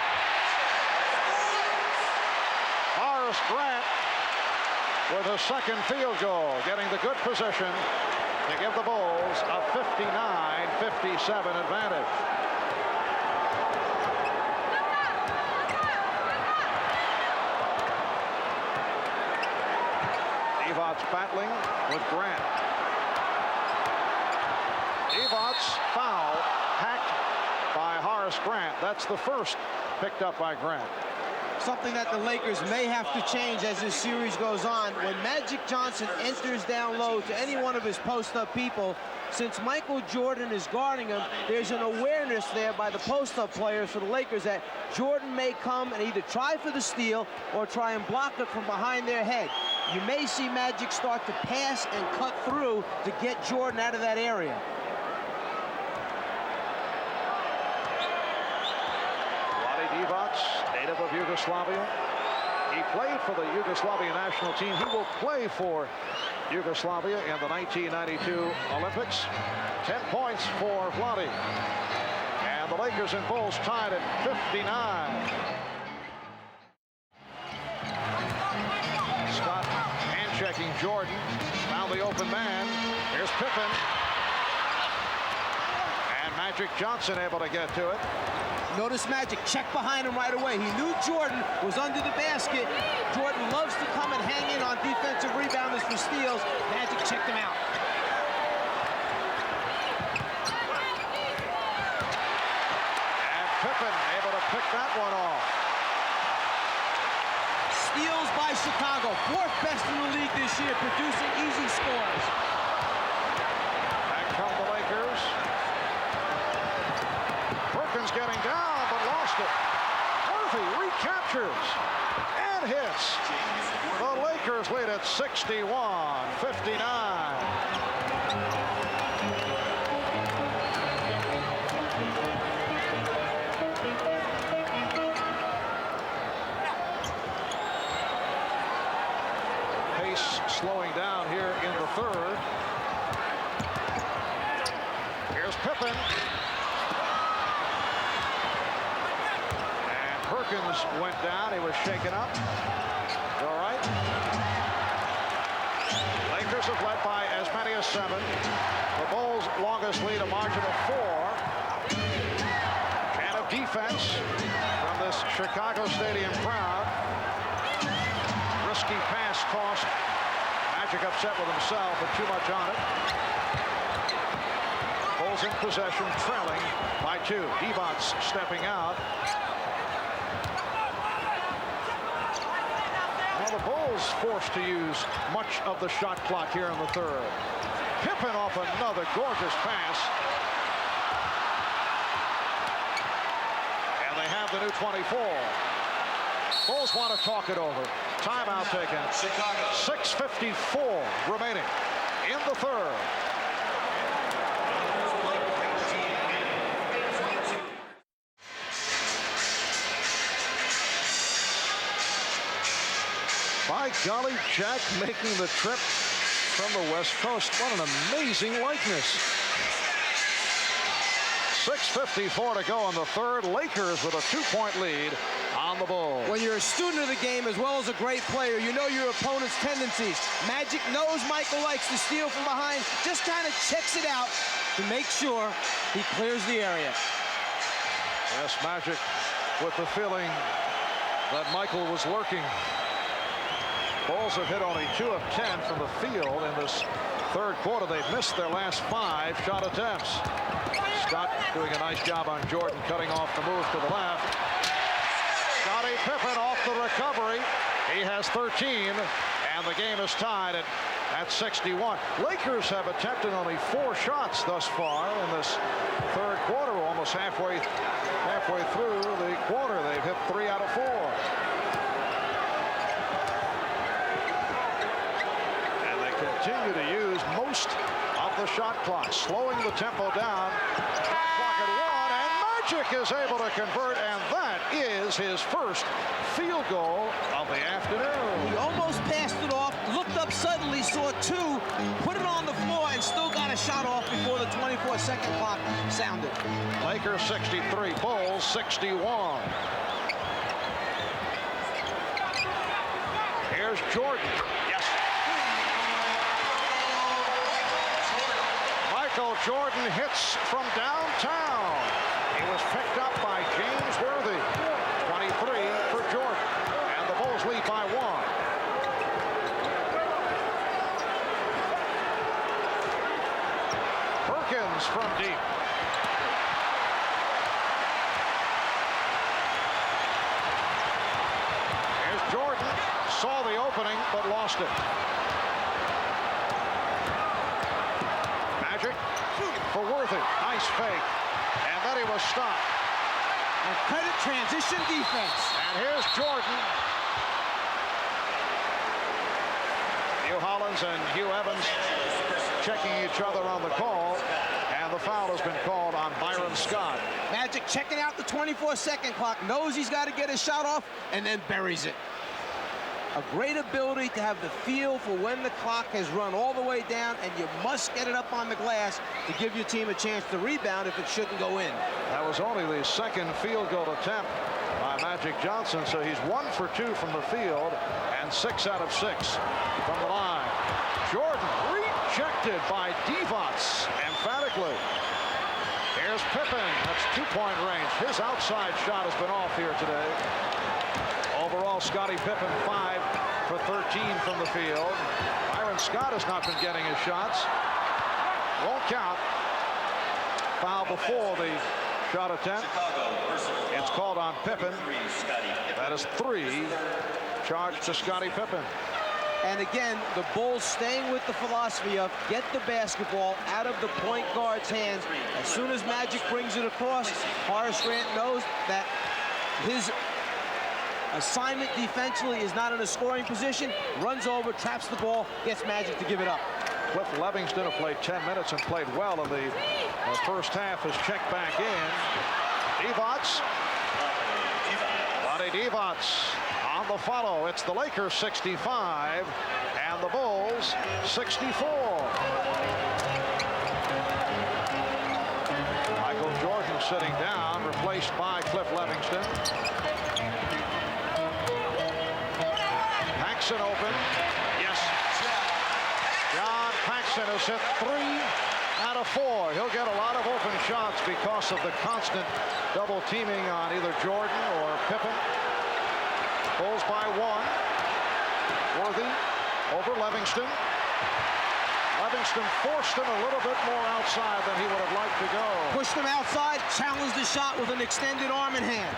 Horace Grant with a second field goal, getting the good position to give the Bulls a 59-57 advantage. Divac's battling with Grant. Divac's foul hacked by Horace Grant. That's the first picked up by Grant. something that the Lakers may have to change as this series goes on. When Magic Johnson enters down low to any one of his post-up people, since Michael Jordan is guarding him, there's an awareness there by the post-up players for the Lakers that Jordan may come and either try for the steal or try and block it from behind their head. You may see Magic start to pass and cut through to get Jordan out of that area. Divac, native of Yugoslavia. He played for the Yugoslavian national team. He will play for Yugoslavia in the 1992 Olympics. 10 points for Vlade. And the Lakers and Bulls tied at 59. Scott hand-checking Jordan. Found the open man. Here's Pippen. And Magic Johnson able to get to it. Notice Magic check behind him right away. He knew Jordan was under the basket. Jordan loves to come and hang in on defensive rebounders for steals. Magic checked him out. And Pippen able to pick that one off. Steals by Chicago. 4th best in the league this year, producing easy scores. Back come the Lakers. Perkins getting down, but lost it. Murphy recaptures and hits. The Lakers lead at 61-59. Pace slowing down here in the 3rd. Here's Pippen. Perkins went down. He was shaken up. All right. Lakers have led by as many as 7. The Bulls' longest lead, a margin of 4. And of defense from this Chicago Stadium crowd. Risky pass tossed. Magic upset with himself and too much on it. Bulls in possession, trailing by 2. Divac stepping out. The Bulls forced to use much of the shot clock here in the 3rd. Pippen off another gorgeous pass. And they have the new 24. Bulls want to talk it over. Timeout taken. 6:54 remaining in the 3rd. By golly, Jack making the trip from the West Coast. What an amazing likeness. 6:54 to go in the 3rd. Lakers with a 2-point lead on the Bulls. When you're a student of the game as well as a great player, you know your opponent's tendencies. Magic knows Michael likes to steal from behind, just kind of checks it out to make sure he clears the area. Yes, Magic with the feeling that Michael was lurking. Bulls have hit only 2 of 10 from the field in this 3rd quarter. They've missed their last 5 shot attempts. Scott doing a nice job on Jordan, cutting off the move to the left. Scottie Pippen off the recovery. He has 13, and the game is tied at 61. Lakers have attempted only 4 shots thus far in this 3rd quarter. We're almost halfway through the quarter. They've hit 3 out of 4. Continue to use most of the shot clock, slowing the tempo down. Shot clock at 1, and Magic is able to convert, and that is his first field goal of the afternoon. He almost passed it off, looked up suddenly, saw 2, put it on the floor, and still got a shot off before the 24-second clock sounded. Lakers 63, Bulls 61. Here's Jordan. Yes. Michael Jordan hits from downtown. He was picked up by James Worthy. 23 for Jordan. And the Bulls lead by 1. Perkins from deep. opening, but lost it. Magic for Worthy. Nice fake. And then he was stopped. And credit transition defense. And here's Jordan. Hugh Hollins and Hugh Evans checking each other on the call. And the foul has been called on Byron Scott. Magic checking out the 24-second clock. Knows he's got to get a shot off and then buries it. A great ability to have the feel for when the clock has run all the way down, and you must get it up on the glass to give your team a chance to rebound if it shouldn't go in. That was only the second field goal attempt by Magic Johnson, so he's 1 for 2 from the field and 6 out of 6 from the line. Jordan rejected by Divac emphatically. Here's Pippen. That's 2-point range. His outside shot has been off here today. Overall, Scottie Pippen 5 for 13 from the field. Byron Scott has not been getting his shots. Won't count. Foul before the shot attempt. It's called on Pippen. That is 3 charged to Scottie Pippen. And again, the Bulls staying with the philosophy of get the basketball out of the point guard's hands. As soon as Magic brings it across, Horace Grant knows that his assignment defensively is not in a scoring position, runs over, traps the ball, gets Magic to give it up. Cliff Levingston, who played 10 minutes and played well in the first half, has checked back in. Divac. Lonnie Divac on the follow. It's the Lakers 65 and the Bulls 64. Michael Jordan sitting down, replaced by Cliff Levingston. Paxson open. Yes. John Paxson has hit 3 out of 4. He'll get a lot of open shots because of the constant double teaming on either Jordan or Pippen. Bulls by 1. Worthy over Levingston. Levingston forced him a little bit more outside than he would have liked to go. Pushed him outside, challenged the shot with an extended arm and hand.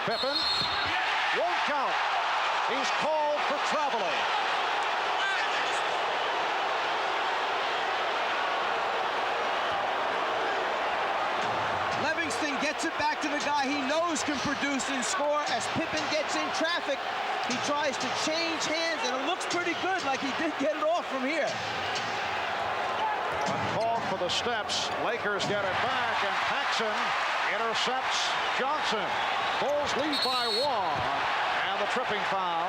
Pippen won't count. He's called for traveling. Levingston gets it back to the guy he knows can produce and score. As Pippen gets in traffic, he tries to change hands, and it looks pretty good, like he did get it off from here. But called for the steps. Lakers get it back, and Paxson intercepts Johnson. Bulls lead by 1, and the tripping foul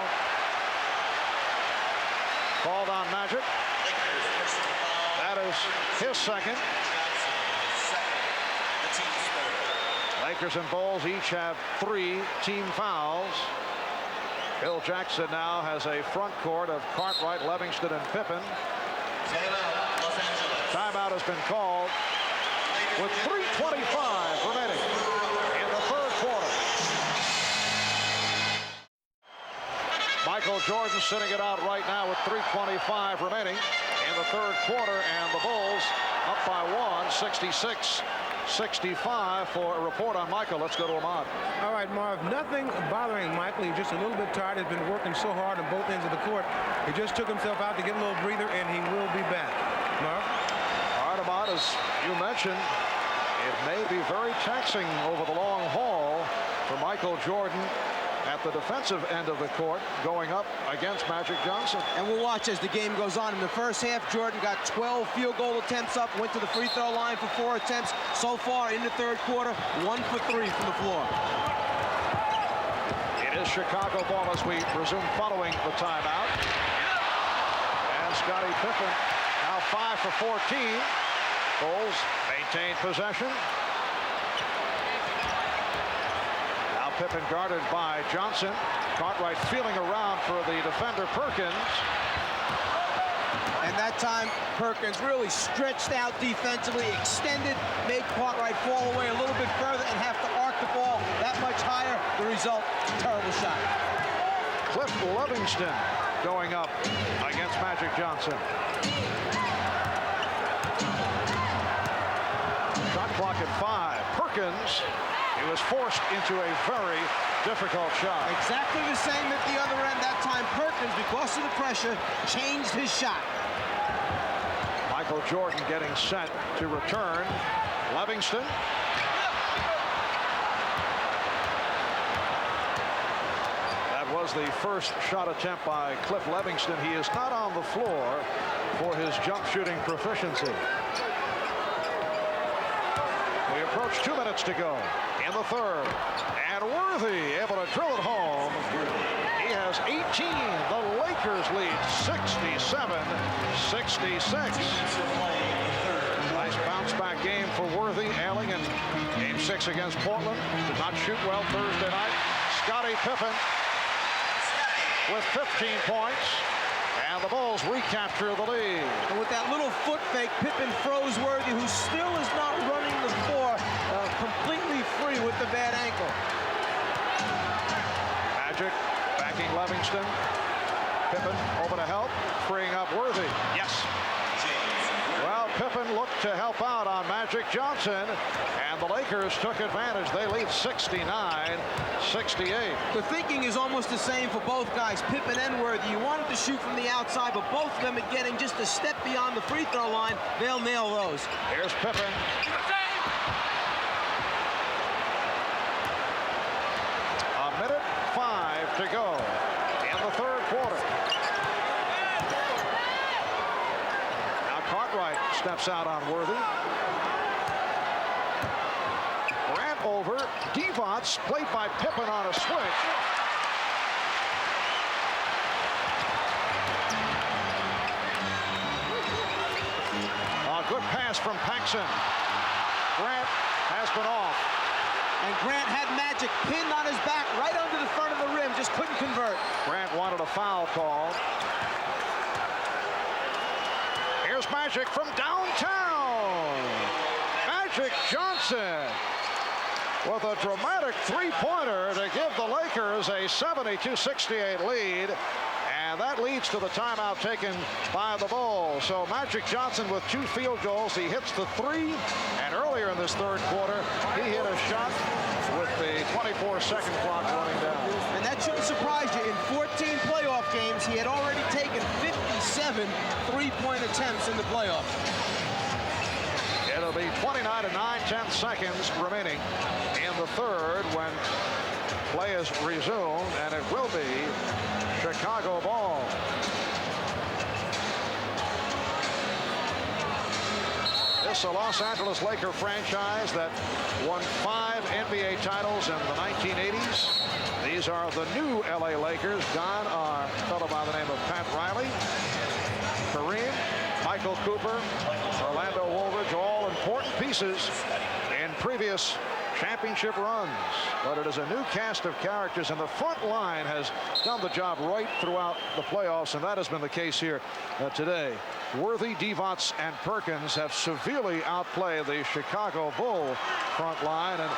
called on Magic. That is his second. Lakers and Bulls each have 3 team fouls. Bill Jackson now has a front court of Cartwright, Levingston, and Pippen. Timeout has been called with 3:25 remaining in the third quarter. Michael Jordan sitting it out right now with 3:25 remaining in the third quarter, and the Bulls up by 1, 66-65. For a report on Michael, let's go to Ahmad. All right, Marv, nothing bothering Michael. He's just a little bit tired. He's been working so hard on both ends of the court. He just took himself out to get a little breather, and he will be back. Marv? All right, Ahmad, as you mentioned, it may be very taxing over the long haul for Michael Jordan at the defensive end of the court going up against Magic Johnson. And we'll watch as the game goes on. In the first half, Jordan got 12 field goal attempts up, went to the free throw line for 4 attempts. So far in the third quarter, 1 for 3 from the floor. It is Chicago ball as we resume following the timeout. And Scottie Pippen now 5 for 14. Bulls maintain possession. Pippen guarded by Johnson. Cartwright feeling around for the defender Perkins. And that time, Perkins really stretched out defensively, extended, made Cartwright fall away a little bit further and have to arc the ball that much higher. The result, terrible shot. Cliff Levingston going up against Magic Johnson. Shot clock at 5. Perkins, he was forced into a very difficult shot. Exactly the same at the other end. That time Perkins, because of the pressure, changed his shot. Michael Jordan getting set to return. Livingston. That was the first shot attempt by Cliff Livingston. He is not on the floor for his jump shooting proficiency. We approach 2 minutes to go in the third. And Worthy able to drill it home. He has 18. The Lakers lead 67-66. Nice bounce back game for Worthy. Ailing in game 6 against Portland. Did not shoot well Thursday night. Scottie Pippen with 15 points. And the Bulls recapture the lead. And with that little foot fake, Pippen froze Worthy, who still is not running the floor completely free with the bad ankle. Magic backing Livingston. Pippen over to help, freeing up Worthy. Yes. Well, Pippen looked to help out on Magic Johnson, and the Lakers took advantage. They lead 69-68. The thinking is almost the same for both guys, Pippen and Worthy. You wanted to shoot from the outside, but both of them are getting just a step beyond the free throw line. They'll nail those. Here's Pippen. A minute 5 to go in the third quarter. Now Cartwright steps out on Worthy. Grant over. Divac played by Pippen on a switch. A good pass from Paxson. Grant has been off. And Grant had Magic pinned on his back right under the front of the rim, just couldn't convert. Grant wanted a foul call. Here's Magic from downtown. Magic Johnson with a dramatic three-pointer to give the Lakers a 72-68 lead. And that leads to the timeout taken by the Bulls. So Magic Johnson with 2 field goals. He hits the 3. And earlier in this third quarter, he hit a shot with the 24-second clock running down. And that shouldn't surprise you. In 14 playoff games, he had already taken 57 three-point attempts in the playoffs. It'll be 29 and 9/10 seconds remaining in the third when play is resumed, and it will be Chicago ball. This is a Los Angeles Laker franchise that won 5 NBA titles in the 1980s. These are the new LA Lakers. Gone are a fellow by the name of Pat Riley, Kareem, Michael Cooper, Orlando Woolridge, all important pieces in previous championship runs. But it is a new cast of characters, and the front line has done the job right throughout the playoffs, and that has been the case here today. Worthy, Divac, and Perkins have severely outplayed the Chicago Bull front line, and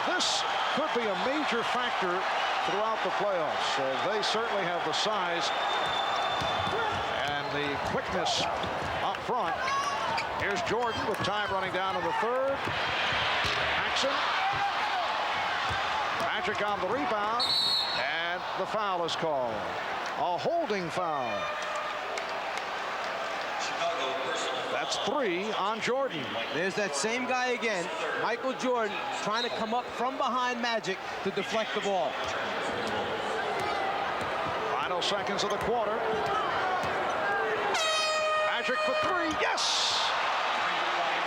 this could be a major factor throughout the playoffs. They certainly have the size and the quickness up front. Here's Jordan with time running down in the third. Paxson. Magic on the rebound, and the foul is called. A holding foul. That's 3 on Jordan. There's that same guy again, Michael Jordan, trying to come up from behind Magic to deflect the ball. Final seconds of the quarter. Magic for 3, yes!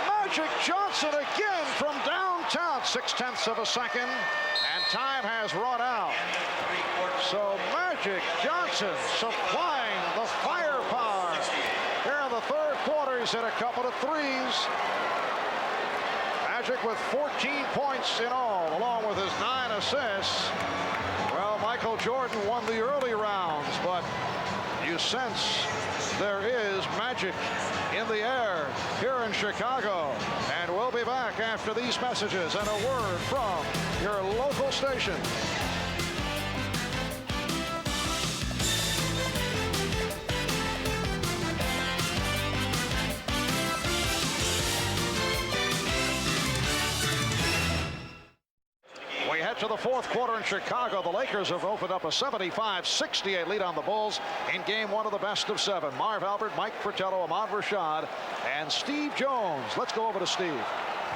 Magic Johnson again from downtown, 0.6 of a second, and time has run out. So Magic Johnson supplying the firepower. Here in the third quarter, he's hit a couple of threes. Magic with 14 points in all, along with his 9 assists. Well, Michael Jordan won the early rounds, but you sense there is magic in the air here in Chicago. And we'll be back after these messages and a word from your local station. get to the fourth quarter in Chicago. The Lakers have opened up a 75-68 lead on the Bulls in game one of the best of seven. Marv Albert, Mike Fratello, Ahmad Rashad, and Steve Jones. Let's go over to Steve.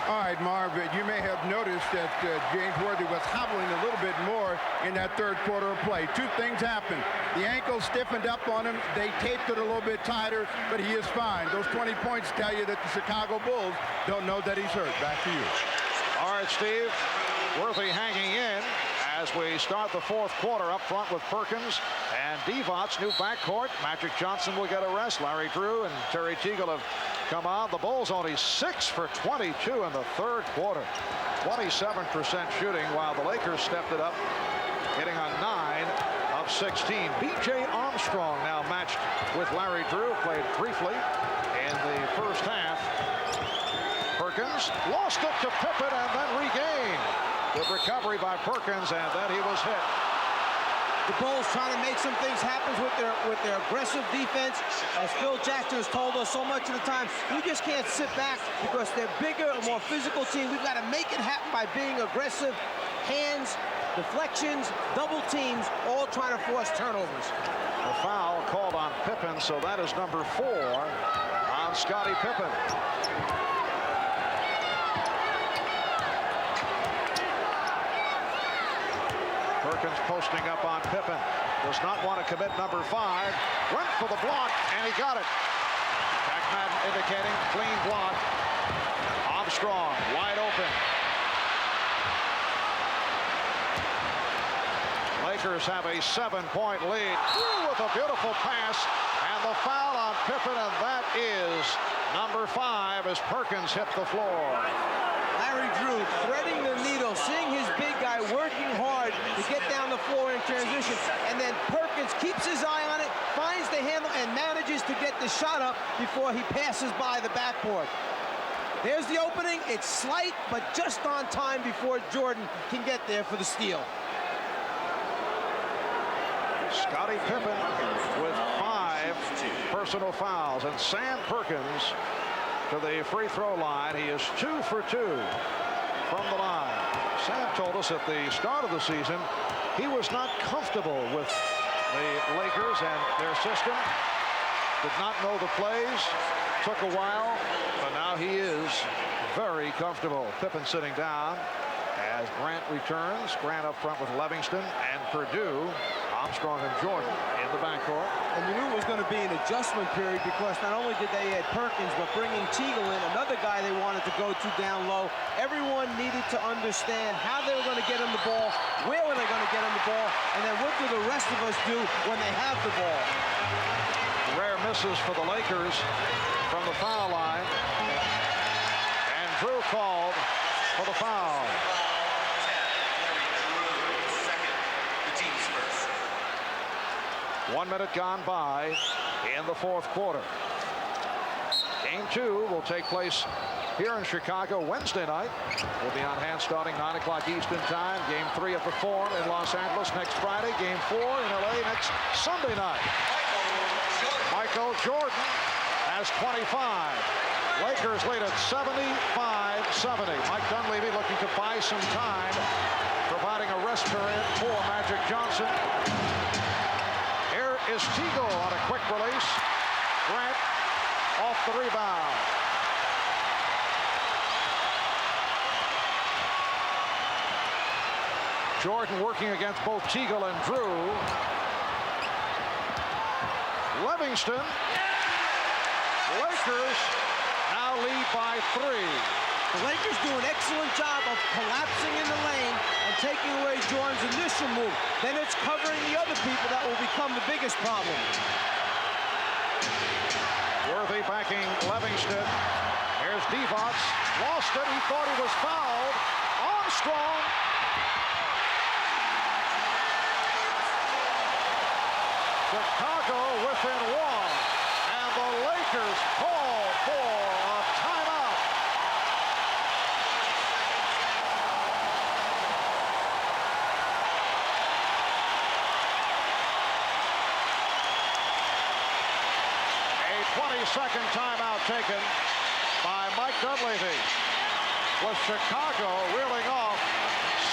All right, Marv, you may have noticed that James Worthy was hobbling a little bit more in that third quarter of play. Two things happened. The ankle stiffened up on him. They taped it a little bit tighter, but he is fine. Those 20 points tell you that the Chicago Bulls don't know that he's hurt. Back to you. All right, Steve. Worthy hanging in as we start the fourth quarter. Up front with Perkins and Divac. New backcourt. Magic Johnson will get a rest. Larry Drew and Terry Teagle have come on. The Bulls only 6 for 22 in the third quarter. 27% shooting, while the Lakers stepped it up, hitting on 9 of 16. B.J. Armstrong now matched with Larry Drew. Played briefly in the first half. Perkins lost it to Pippen and then regained. Good recovery by Perkins, and then he was hit. The Bulls trying to make some things happen with their aggressive defense. As Phil Jackson has told us so much of the time, we just can't sit back because they're bigger, a more physical team. We've got to make it happen by being aggressive. Hands, deflections, double teams, all trying to force turnovers. A foul called on Pippen, so that is number 4 on Scottie Pippen. Perkins posting up on Pippen. Does not want to commit number 5. Went for the block, and he got it. Pac-Man indicating clean block. Armstrong wide open. Lakers have a 7-point lead. Through with a beautiful pass, and the foul on Pippen, and that is number 5 as Perkins hit the floor. Larry Drew threading the needle, seeing his big guy working hard to get down the floor in transition, and then Perkins keeps his eye on it, finds the handle, and manages to get the shot up before he passes by the backboard. There's the opening. It's slight, but just on time before Jordan can get there for the steal. Scottie Pippen with 5 personal fouls, and Sam Perkins to the free throw line. He is 2 for 2 from the line. Sam told us at the start of the season he was not comfortable with the Lakers and their system. Did not know the plays. Took a while, but now he is very comfortable. Pippen sitting down as Grant returns. Grant up front with Livingston and Purdue. Armstrong and Jordan in the backcourt. And you knew it was going to be an adjustment period because not only did they add Perkins, but bringing Teagle in, another guy they wanted to go to down low. Everyone needed to understand how they were going to get him the ball, where were they going to get him the ball, and then what do the rest of us do when they have the ball. Rare misses for the Lakers from the foul line. And Drew called for the foul. 1 minute gone by in the fourth quarter. Game 2 will take place here in Chicago Wednesday night. We'll be on hand starting 9 o'clock Eastern time. Game 3 at the Forum in Los Angeles next Friday. Game 4 in LA next Sunday night. Michael Jordan has 25. Lakers lead at 75-70. Mike Dunleavy looking to buy some time, providing a rest period for Magic Johnson. Here is Teagle on a quick release. Grant off the rebound. Jordan working against both Teagle and Drew. Livingston. Lakers now lead by 3. The Lakers do an excellent job of collapsing in the lane and taking away Jordan's initial move. Then it's covering the other people that will become the biggest problem. Worthy backing Livingston. Here's Divac. Lost it. He thought he was fouled. Armstrong. Chicago within 1. And the Lakers call for a timeout. A 20-second timeout taken by Mike Dunleavy, with Chicago reeling off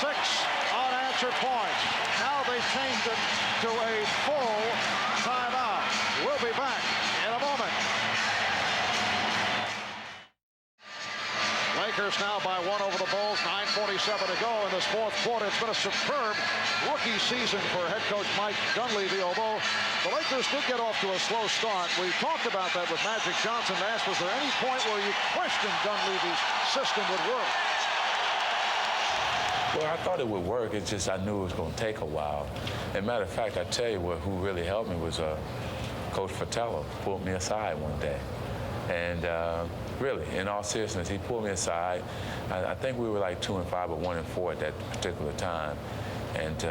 6 unanswered points. Now they changed it to a full timeout. We'll be back in a moment. Lakers now by 1 over the Bulls. 9:47 to go in this fourth quarter. It's been a superb rookie season for head coach Mike Dunleavy, although the Lakers did get off to a slow start. We talked about that with Magic Johnson. Asked, was there any point where you questioned Dunleavy's system would work? Well, I thought it would work. It's just I knew it was going to take a while. As a matter of fact, I tell you who really helped me was Coach Fratello. Pulled me aside one day. And really, in all seriousness, he pulled me aside. I think we were like 2-5 or 1-4 at that particular time. And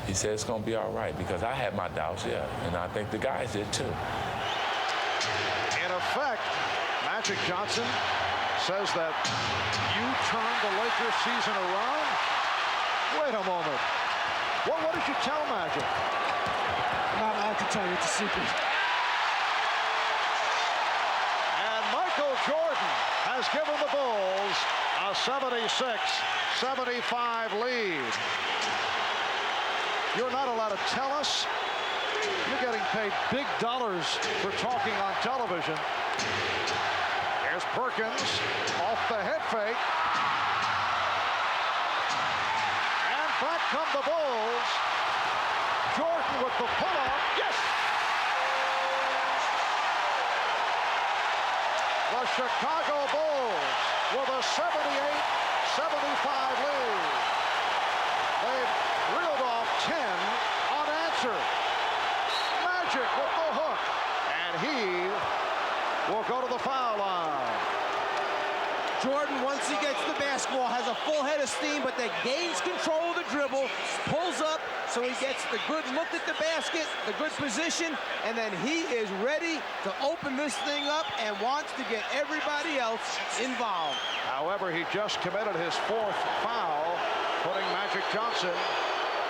he said it's going to be all right, because I had my doubts, yeah. And I think the guys did too. In effect, Magic Johnson says that you turned the Lakers season around. Wait a moment. What did you tell Magic? I'm not allowed to tell you. It's a secret. And Michael Jordan has given the Bulls a 76-75 lead. You're not allowed to tell us. You're getting paid big dollars for talking on television. Here's Perkins off the head fake. And back come the Bulls. Jordan with the pull-up. Yes! The Chicago Bulls with a 78-75 lead. They've reeled off 10 unanswered. Magic with the hook. And he will go to the foul line. Jordan, once he gets the basketball, has a full head of steam, but then gains control of the dribble, pulls up, so he gets the good look at the basket, the good position, and then he is ready to open this thing up and wants to get everybody else involved. However, he just committed his 4th foul, putting Magic Johnson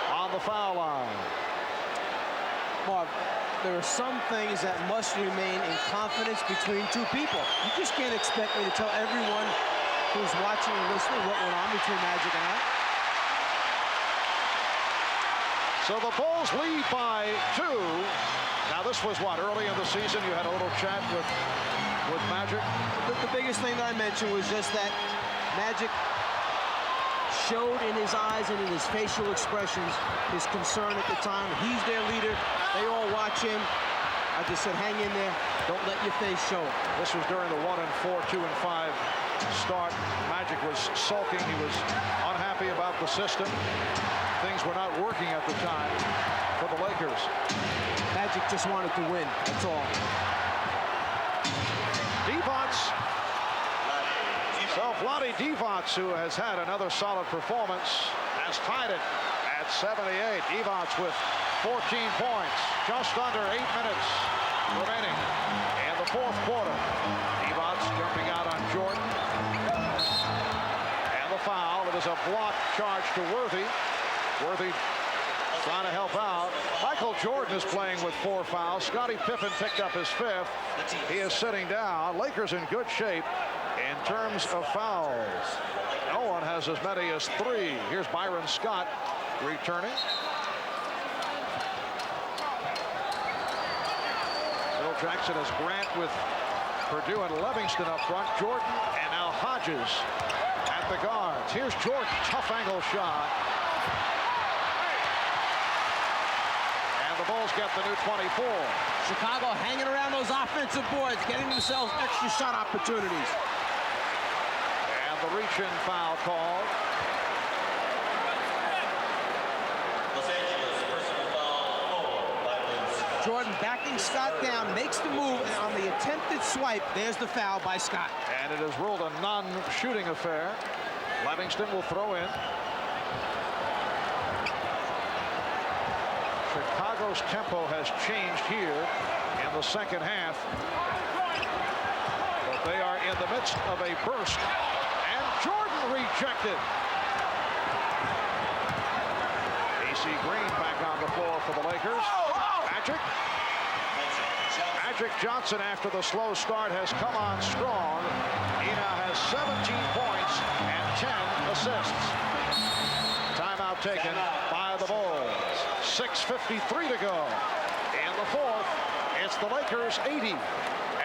on the foul line. Marv, there are some things that must remain in confidence between two people. You just can't expect me to tell everyone who's watching and listening what went on between Magic and I. So the Bulls lead by 2. Now this was what, early in the season you had a little chat with Magic? The biggest thing that I mentioned was just that Magic showed in his eyes and in his facial expressions his concern at the time. He's their leader. They all watch him. I just said, hang in there. Don't let your face show it. This was during the 1-4, 2-5 start. Magic was sulking. He was unhappy about the system. Things were not working at the time for the Lakers. Magic just wanted to win. That's all. Divac. So Vlade Divac, who has had another solid performance, has tied it at 78. Divac with 14 points. Just under 8 minutes remaining in the fourth quarter. Divac jumping out on Jordan. And the foul. It is a block charge to Worthy. Worthy trying to help out. Michael Jordan is playing with 4 fouls. Scottie Pippen picked up his 5th. He is sitting down. Lakers in good shape in terms of fouls. No one has as many as 3. Here's Byron Scott returning. Phil Jackson has Grant with Purdue and Livingston up front. Jordan and now Hodges at the guards. Here's Jordan. Tough angle shot. The Bulls get the new 24. Chicago hanging around those offensive boards, getting themselves extra shot opportunities. And the reach-in foul called. Jordan backing Scott down, makes the move, and on the attempted swipe, there's the foul by Scott. And it is ruled a non-shooting affair. Livingston will throw in. Chicago's tempo has changed here in the second half. But they are in the midst of a burst. And Jordan rejected. AC Green back on the floor for the Lakers. Magic Johnson, after the slow start, has come on strong. He now has 17 points and 10 assists. Timeout taken by the Bulls. 6:53 to go in the fourth. It's the Lakers 80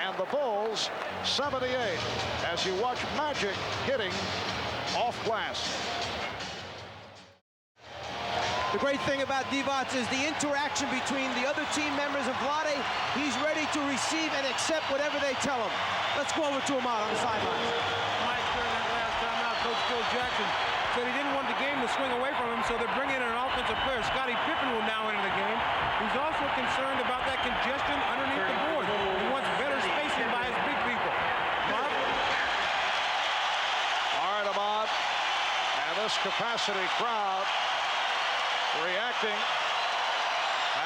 and the Bulls 78 as you watch Magic hitting off glass. The great thing about Divac is the interaction between the other team members and Vlade. He's ready to receive and accept whatever they tell him. Let's go over to him out on the sidelines. Mike, during that last timeout, Coach Phil Jackson said he didn't want the game to swing away from him, so they're bringing in an offensive player. Scottie Pippen will now enter the game. He's also concerned about that congestion underneath the board. He wants better spacing by his big people. Mark? All right, Ahmad. And this capacity crowd reacting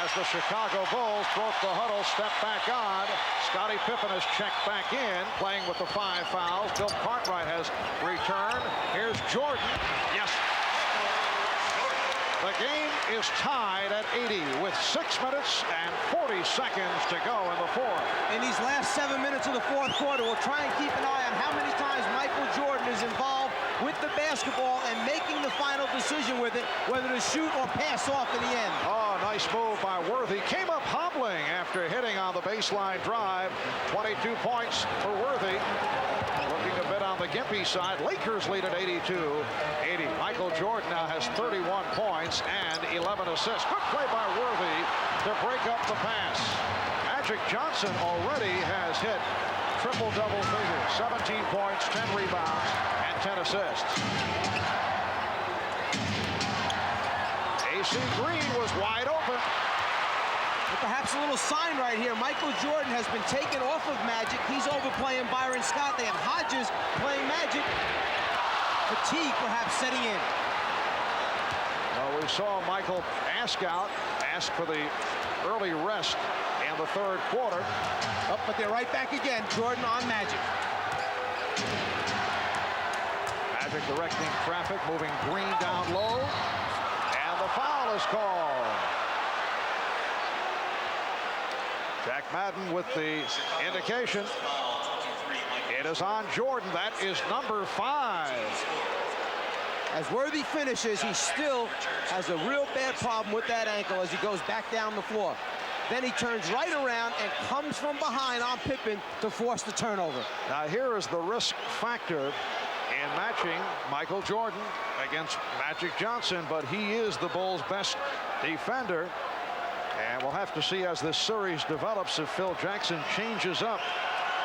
as the Chicago Bulls broke the huddle, step back on. Scottie Pippen has checked back in, playing with the 5 fouls. Bill Cartwright has returned. Here's Jordan. Yes. The game is tied at 80 with 6 minutes and 40 seconds to go in the fourth. In these last 7 minutes of the fourth quarter, we'll try and keep an eye on how many times Michael Jordan is involved with the basketball and making the final decision with it, whether to shoot or pass off in the end. Oh, nice move by Worthy. Came up hobbling after hitting on the baseline drive. 22 points for Worthy. Looking a bit on the Gimpy side. Lakers lead at 82-80. Michael Jordan now has 31 points and 11 assists. Good play by Worthy to break up the pass. Magic Johnson already has hit triple-double figures. 17 points, 10 rebounds, and 10 assists. AC Green was wide open. And perhaps a little sign right here. Michael Jordan has been taken off of Magic. He's over playing Byron Scott. They have Hodges playing Magic. Fatigue perhaps setting in. Well, we saw Michael ask for the early rest in the third quarter. Oh, but they're right back again. Jordan on Magic. Magic directing traffic, moving Green down low. And the foul is called. Jack Madden with the indication. It is on Jordan. That is number 5. As Worthy finishes, he still has a real bad problem with that ankle as he goes back down the floor. Then he turns right around and comes from behind on Pippen to force the turnover. Now here is the risk factor in matching Michael Jordan against Magic Johnson, but he is the Bulls' best defender. And we'll have to see as this series develops if Phil Jackson changes up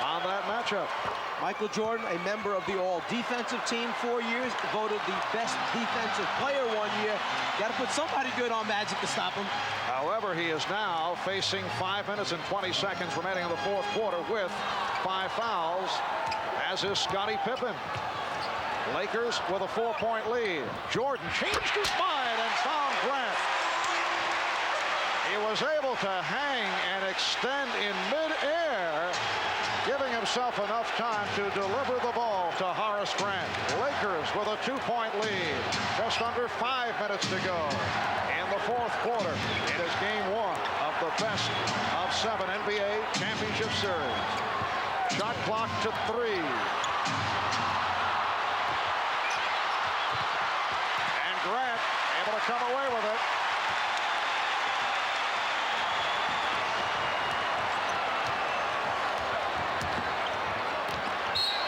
on that matchup. Michael Jordan, a member of the all-defensive team 4 years, voted the best defensive player 1 year. Got to put somebody good on Magic to stop him. However, he is now facing 5 minutes and 20 seconds remaining in the fourth quarter with 5 fouls, as is Scottie Pippen. Lakers with a 4-point lead. Jordan changed his mind and found Grant. He was able to hang and extend in midair, giving himself enough time to deliver the ball to Horace Grant. Lakers with a 2-point lead. Just under 5 minutes to go in the fourth quarter. It is game 1 of the best of 7 NBA championship series. Shot clock to 3. And Grant able to come away with it.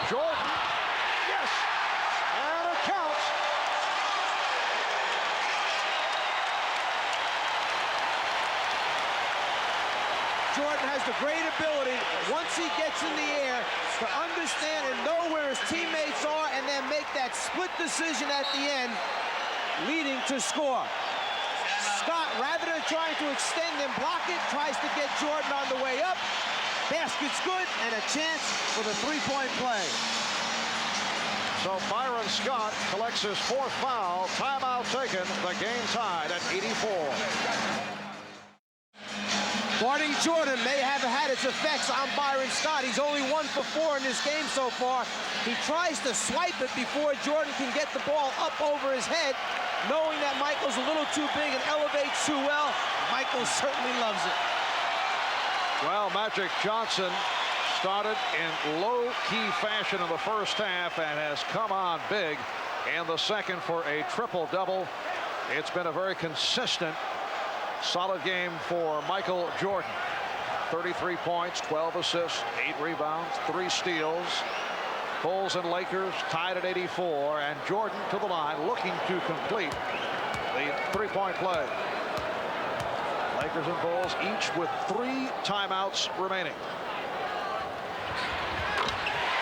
Jordan, yes, and it counts. Jordan has the great ability, once he gets in the air, to understand and know where his teammates are and then make that split decision at the end, leading to score. Scott, rather than trying to extend and block it, tries to get Jordan on the way up. Basket's good, and a chance for the 3-point play. So Byron Scott collects his 4th foul. Timeout taken. The game tied at 84. Guarding Jordan may have had its effects on Byron Scott. He's only 1 for 4 in this game so far. He tries to swipe it before Jordan can get the ball up over his head, knowing that Michael's a little too big and elevates too well. Michael certainly loves it. Well, Magic Johnson started in low-key fashion in the first half and has come on big in the second for a triple-double. It's been a very consistent, solid game for Michael Jordan. 33 points, 12 assists, 8 rebounds, 3 steals. Bulls and Lakers tied at 84, and Jordan to the line looking to complete the three-point play. Lakers and Bulls each with 3 timeouts remaining.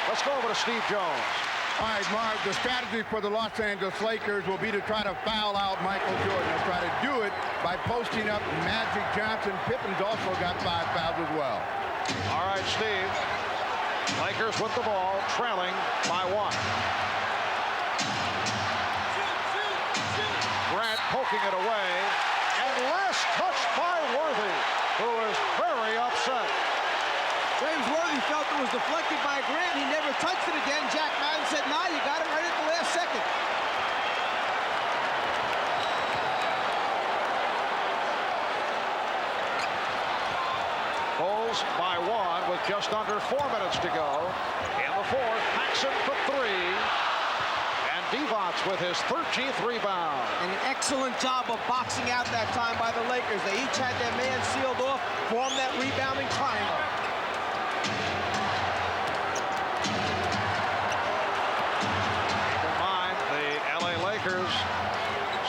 Let's go over to Steve Jones. All right, Mark, the strategy for the Los Angeles Lakers will be to try to foul out Michael Jordan. They'll try to do it by posting up Magic Johnson. Pippen's also got 5 fouls as well. All right, Steve. Lakers with the ball, trailing by 1. Grant poking it away, and last touched by Worthy, who is very upset. James Worthy felt it was deflected by Grant. He never touched it again. Jack Madden said, "Nah, you got it right at the last second." Bulls by 1 with just under 4 minutes to go. In the fourth, Paxson for 3. And Divac with his 13th rebound. An excellent job of boxing out that time by the Lakers. They each had their man sealed off, formed that rebounding triangle. Keep in mind, the LA Lakers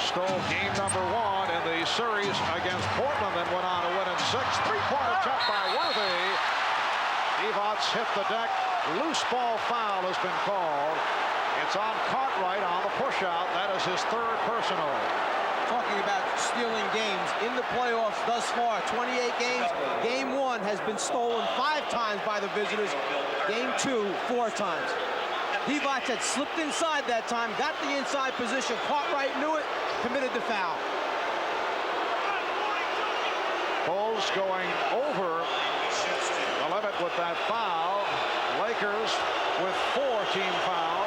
stole game number 1 in the series against Portland and went on to win in 6. 3-point attempt by Worthy. Divac hit the deck. Loose ball foul has been called. It's on Cartwright on the push-out. That is his 3rd personal. Talking about stealing games in the playoffs thus far, 28 games. Game 1 has been stolen 5 times by the visitors. Game 2, 4 times. Divac had slipped inside that time, got the inside position. Cartwright knew it, committed the foul. Bulls going over the limit with that foul. Lakers with 4 team fouls.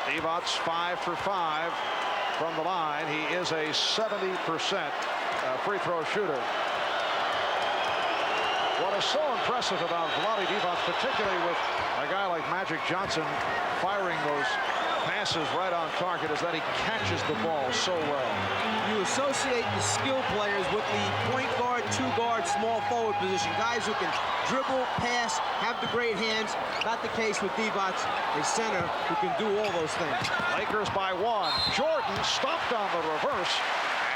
Divac 5 for 5 from the line. He is a 70% free throw shooter. What is so impressive about Vlade Divac, particularly with a guy like Magic Johnson firing those passes right on target, is that he catches the ball so well. You associate the skill players with the point guard, 2 guard, small forward position. Guys who can dribble, pass, have the great hands. Not the case with Divac, a center who can do all those things. Lakers by 1. Jordan stopped on the reverse,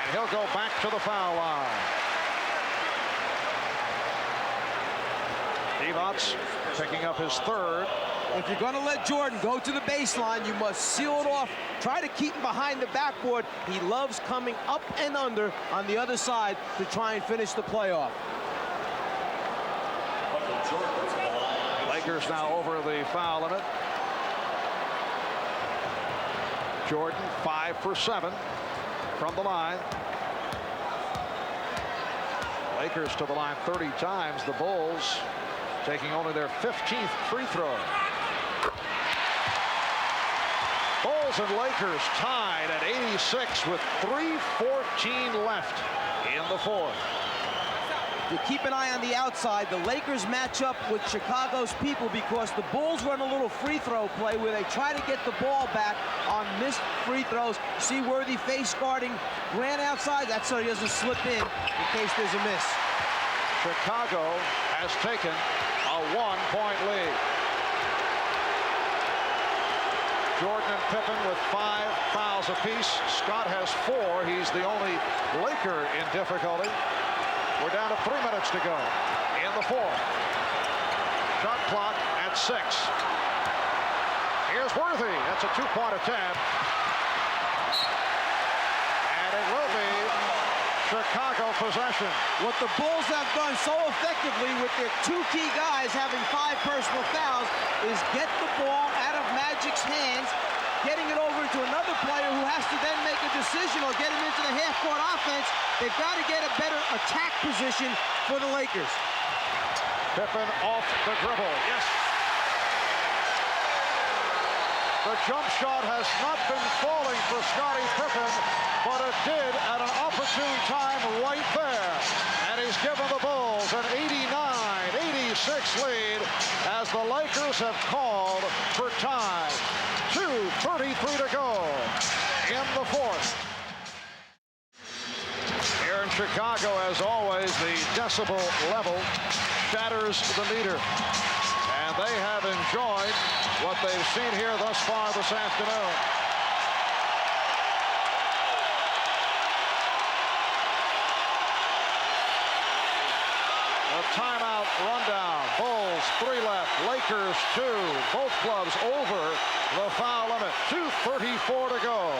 and he'll go back to the foul line. Divac picking up his 3rd. If you're going to let Jordan go to the baseline, you must seal it off. Try to keep him behind the backboard. He loves coming up and under on the other side to try and finish the playoff. Lakers now over the foul limit. Jordan 5 for 7 from the line. Lakers to the line 30 times. The Bulls taking only their 15th free throw. Bulls and Lakers tied at 86 with 3:14 left in the fourth. You keep an eye on the outside. The Lakers match up with Chicago's people because the Bulls run a little free throw play where they try to get the ball back on missed free throws. See Worthy face guarding Grant outside. That's so he doesn't slip in case there's a miss. Chicago has taken a 1-point lead. Jordan and Pippen with 5 fouls apiece. Scott has 4. He's the only Laker in difficulty. We're down to 3 minutes to go in the fourth. Shot clock at 6. Here's Worthy. That's a 2-point attempt. And it will be Chicago possession. What the Bulls have done so effectively with their 2 key guys having 5 personal fouls is get the ball out of Magic's hands, getting it over to another player who has to then make a decision or get him into the half-court offense. They've got to get a better attack position for the Lakers. Pippen off the dribble. Yes. The jump shot has not been falling for Scottie Pippen, but it did at an opportune time right there. And he's given the Bulls an 89-86 lead as the Lakers have called for time. 2:33 to go in the fourth. Here in Chicago, as always, the decibel level shatters the meter. And they have enjoyed what they've seen here thus far this afternoon. The timeout rundown. Bulls 3 left, Lakers 2. Both clubs over the foul limit. 2:34 to go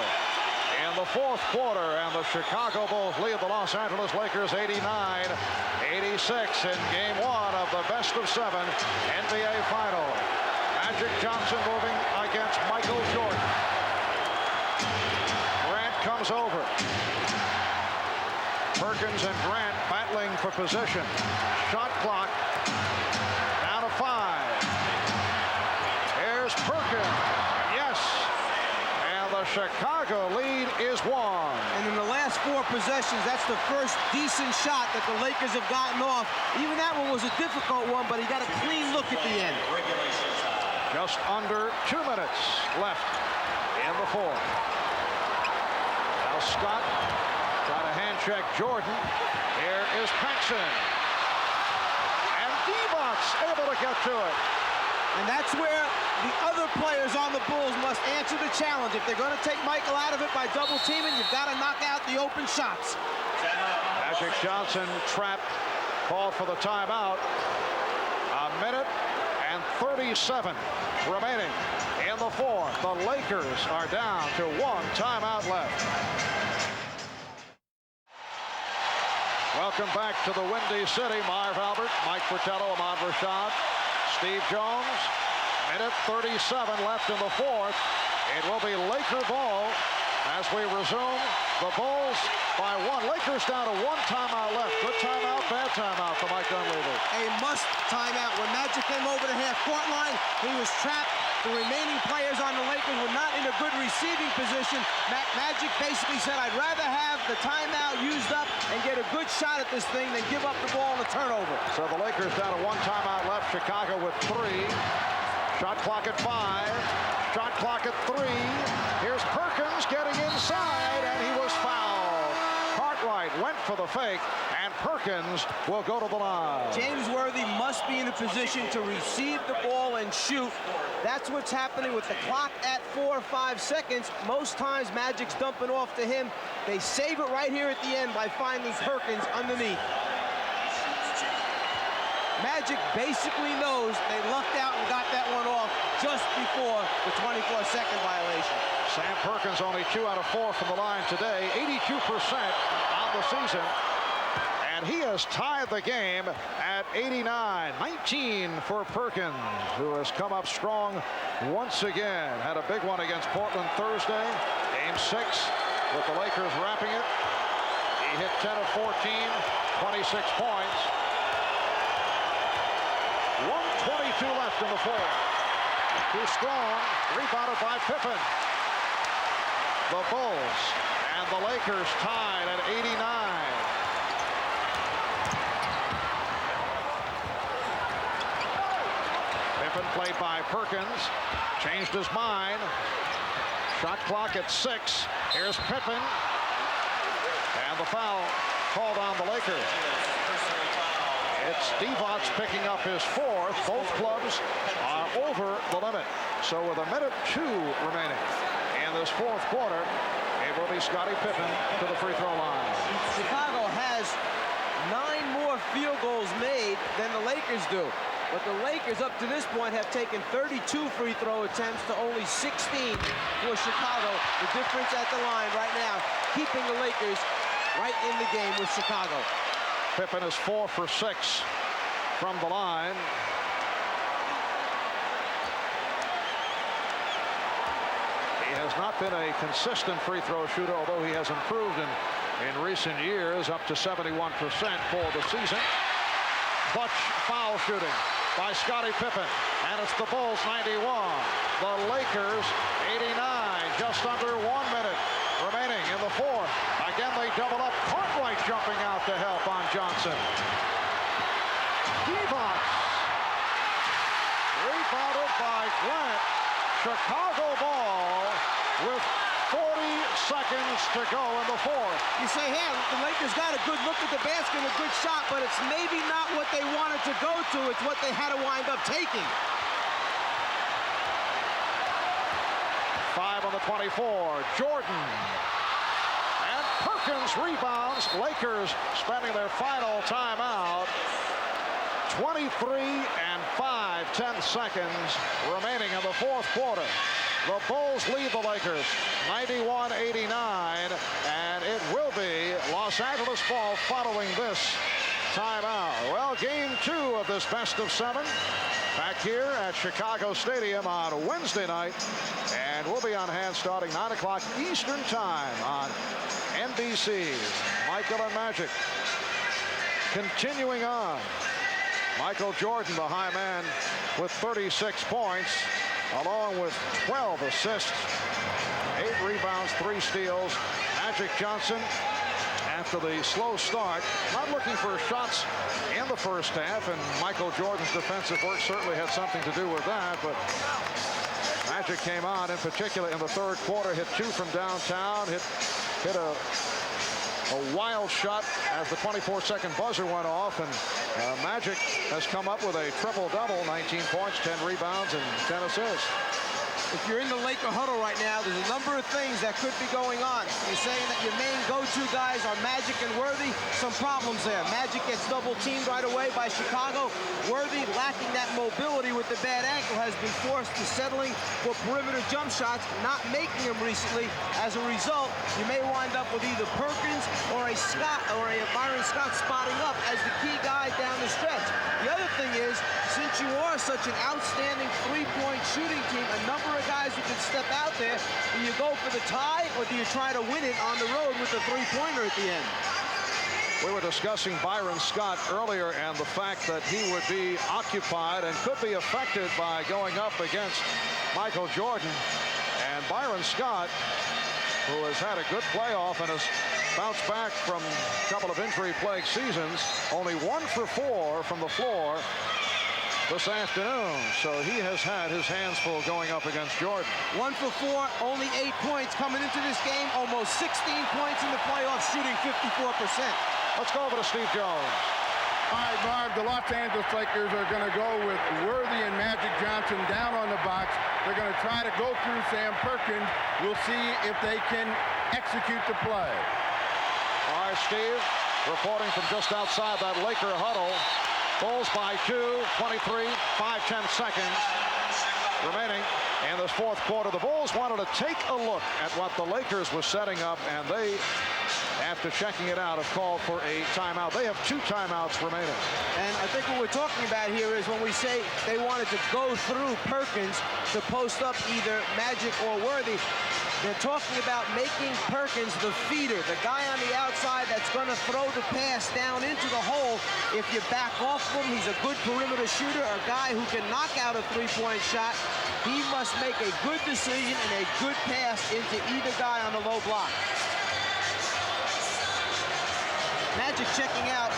in the fourth quarter, and the Chicago Bulls lead the Los Angeles Lakers 89-86 in game 1 of the best of 7 NBA final. Magic Johnson moving against Michael Jordan. Grant comes over. Perkins and Grant battling for position. Shot clock down to 5. Here's Perkins. Yes. And the Chicago lead is 1. And in the last 4 possessions, that's the first decent shot that the Lakers have gotten off. Even that one was a difficult one, but he got a clean look at the end. Just under 2 minutes left in the fourth. Now Scott trying to hand check Jordan. Here is Paxson. And Devon's able to get to it. And that's where the other players on the Bulls must answer the challenge. If they're going to take Michael out of it by double teaming, you've got to knock out the open shots. Magic Johnson trapped, called for the timeout. A minute and 37 remaining in the fourth. The Lakers are down to 1 timeout left. Welcome back to the Windy City. Marv Albert, Mike Fratello, Ahmad Rashad, Steve Jones. Minute 37 left in the fourth. It will be Laker ball as we resume. The Bulls by 1. Lakers down to 1 timeout left. Good timeout, bad timeout for Mike Dunleavy. A must timeout. When Magic came over the half-court line, he was trapped. The remaining players on the Lakers were not in a good receiving position. Magic basically said, I'd rather have the timeout used up and get a good shot at this thing than give up the ball on a turnover. So the Lakers down to 1 timeout left. Chicago with 3. Shot clock at 5. Shot clock at 3. Here's Perkins getting inside, and he was fouled. Cartwright went for the fake, and Perkins will go to the line. James Worthy must be in a position to receive the ball and shoot. That's what's happening with the clock at 4 or 5 seconds. Most times Magic's dumping off to him. They save it right here at the end by finding Perkins underneath. Magic basically knows they lucked out and got that one off just before the 24-second violation. Sam Perkins only 2 out of 4 from the line today, 82% on the season. And he has tied the game at 89-19 for Perkins, who has come up strong once again. Had a big one against Portland Thursday, game 6, with the Lakers wrapping it. He hit 10 of 14, 26 points. 1:22 left in the fourth. Too strong, rebounded by Pippen. The Bulls and the Lakers tied at 89. Pippen played by Perkins, changed his mind. Shot clock at 6. Here's Pippen. And the foul called on the Lakers. It's Devon's picking up his 4th. Both clubs are over the limit. So with 1:02 remaining in this fourth quarter, it will be Scottie Pippen to the free throw line. Chicago has 9 more field goals made than the Lakers do. But the Lakers up to this point have taken 32 free throw attempts to only 16 for Chicago. The difference at the line right now, keeping the Lakers right in the game with Chicago. Pippen is 4 for 6 from the line. He has not been a consistent free throw shooter, although he has improved in recent years, up to 71% for the season. Clutch foul shooting by Scottie Pippen, and it's the Bulls 91, the Lakers 89, just under 1 minute remaining in the fourth. Again, they double up. Cartwright jumping out to help on Johnson. Devon rebounded by Grant. Chicago ball with 40 seconds to go in the fourth. You say, hey, the Lakers got a good look at the basket and a good shot, but it's maybe not what they wanted to go to. It's what they had to wind up taking. 5 on the 24. Jordan. And Perkins rebounds. Lakers spending their final timeout. 23 and 5/10 seconds remaining in the fourth quarter. The Bulls lead the Lakers 91-89, and it will be Los Angeles ball following this timeout. Well, game 2 of this best of 7 back here at Chicago Stadium on Wednesday night, and we'll be on hand starting 9 o'clock Eastern time on NBC. Michael and Magic continuing on. Michael Jordan, the high man, with 36 points, along with 12 assists, 8 rebounds, 3 steals. Magic Johnson, after the slow start, not looking for shots in the first half, and Michael Jordan's defensive work certainly had something to do with that, but Magic came on, in particular in the third quarter, hit 2 from downtown, hit a wild shot as the 24-second buzzer went off, and Magic has come up with a triple-double, 19 points, 10 rebounds, and 10 assists. If you're in the Laker huddle right now, there's a number of things that could be going on. You're saying that your main go-to guys are Magic and Worthy. Some problems there. Magic gets double-teamed right away by Chicago. Worthy, lacking that mobility with the bad ankle, has been forced to settling for perimeter jump shots, not making them recently. As a result, you may wind up with either Perkins or a Byron Scott spotting up as the key guy down the stretch. The other thing is, since you are such an outstanding three-point shooting team, a number of guys who can step out there, do you go for the tie or do you try to win it on the road with a three-pointer at the end? We were discussing Byron Scott earlier and the fact that he would be occupied and could be affected by going up against Michael Jordan. And Byron Scott, who has had a good playoff and has bounced back from a couple of injury-plagued seasons, only 1 for 4 from the floor this afternoon, so he has had his hands full going up against Jordan. 1 for 4, only 8 points coming into this game, almost 16 points in the playoffs, shooting 54%. Let's go over to Steve Jones. All right, Marv, the Los Angeles Lakers are going to go with Worthy and Magic Johnson down on the box. They're going to try to go through Sam Perkins. We'll see if they can execute the play. All right, Steve, reporting from just outside that Laker huddle. Bulls by 2, 23, 5/10 seconds remaining in this fourth quarter. The Bulls wanted to take a look at what the Lakers were setting up, and they, after checking it out, have called for a timeout. They have 2 timeouts remaining. And I think what we're talking about here is when we say they wanted to go through Perkins to post up either Magic or Worthy, they're talking about making Perkins the feeder, the guy on the outside that's going to throw the pass down into the hole. If you back off him, he's a good perimeter shooter, a guy who can knock out a three-point shot. He must make a good decision and a good pass into either guy on the low block. Magic checking out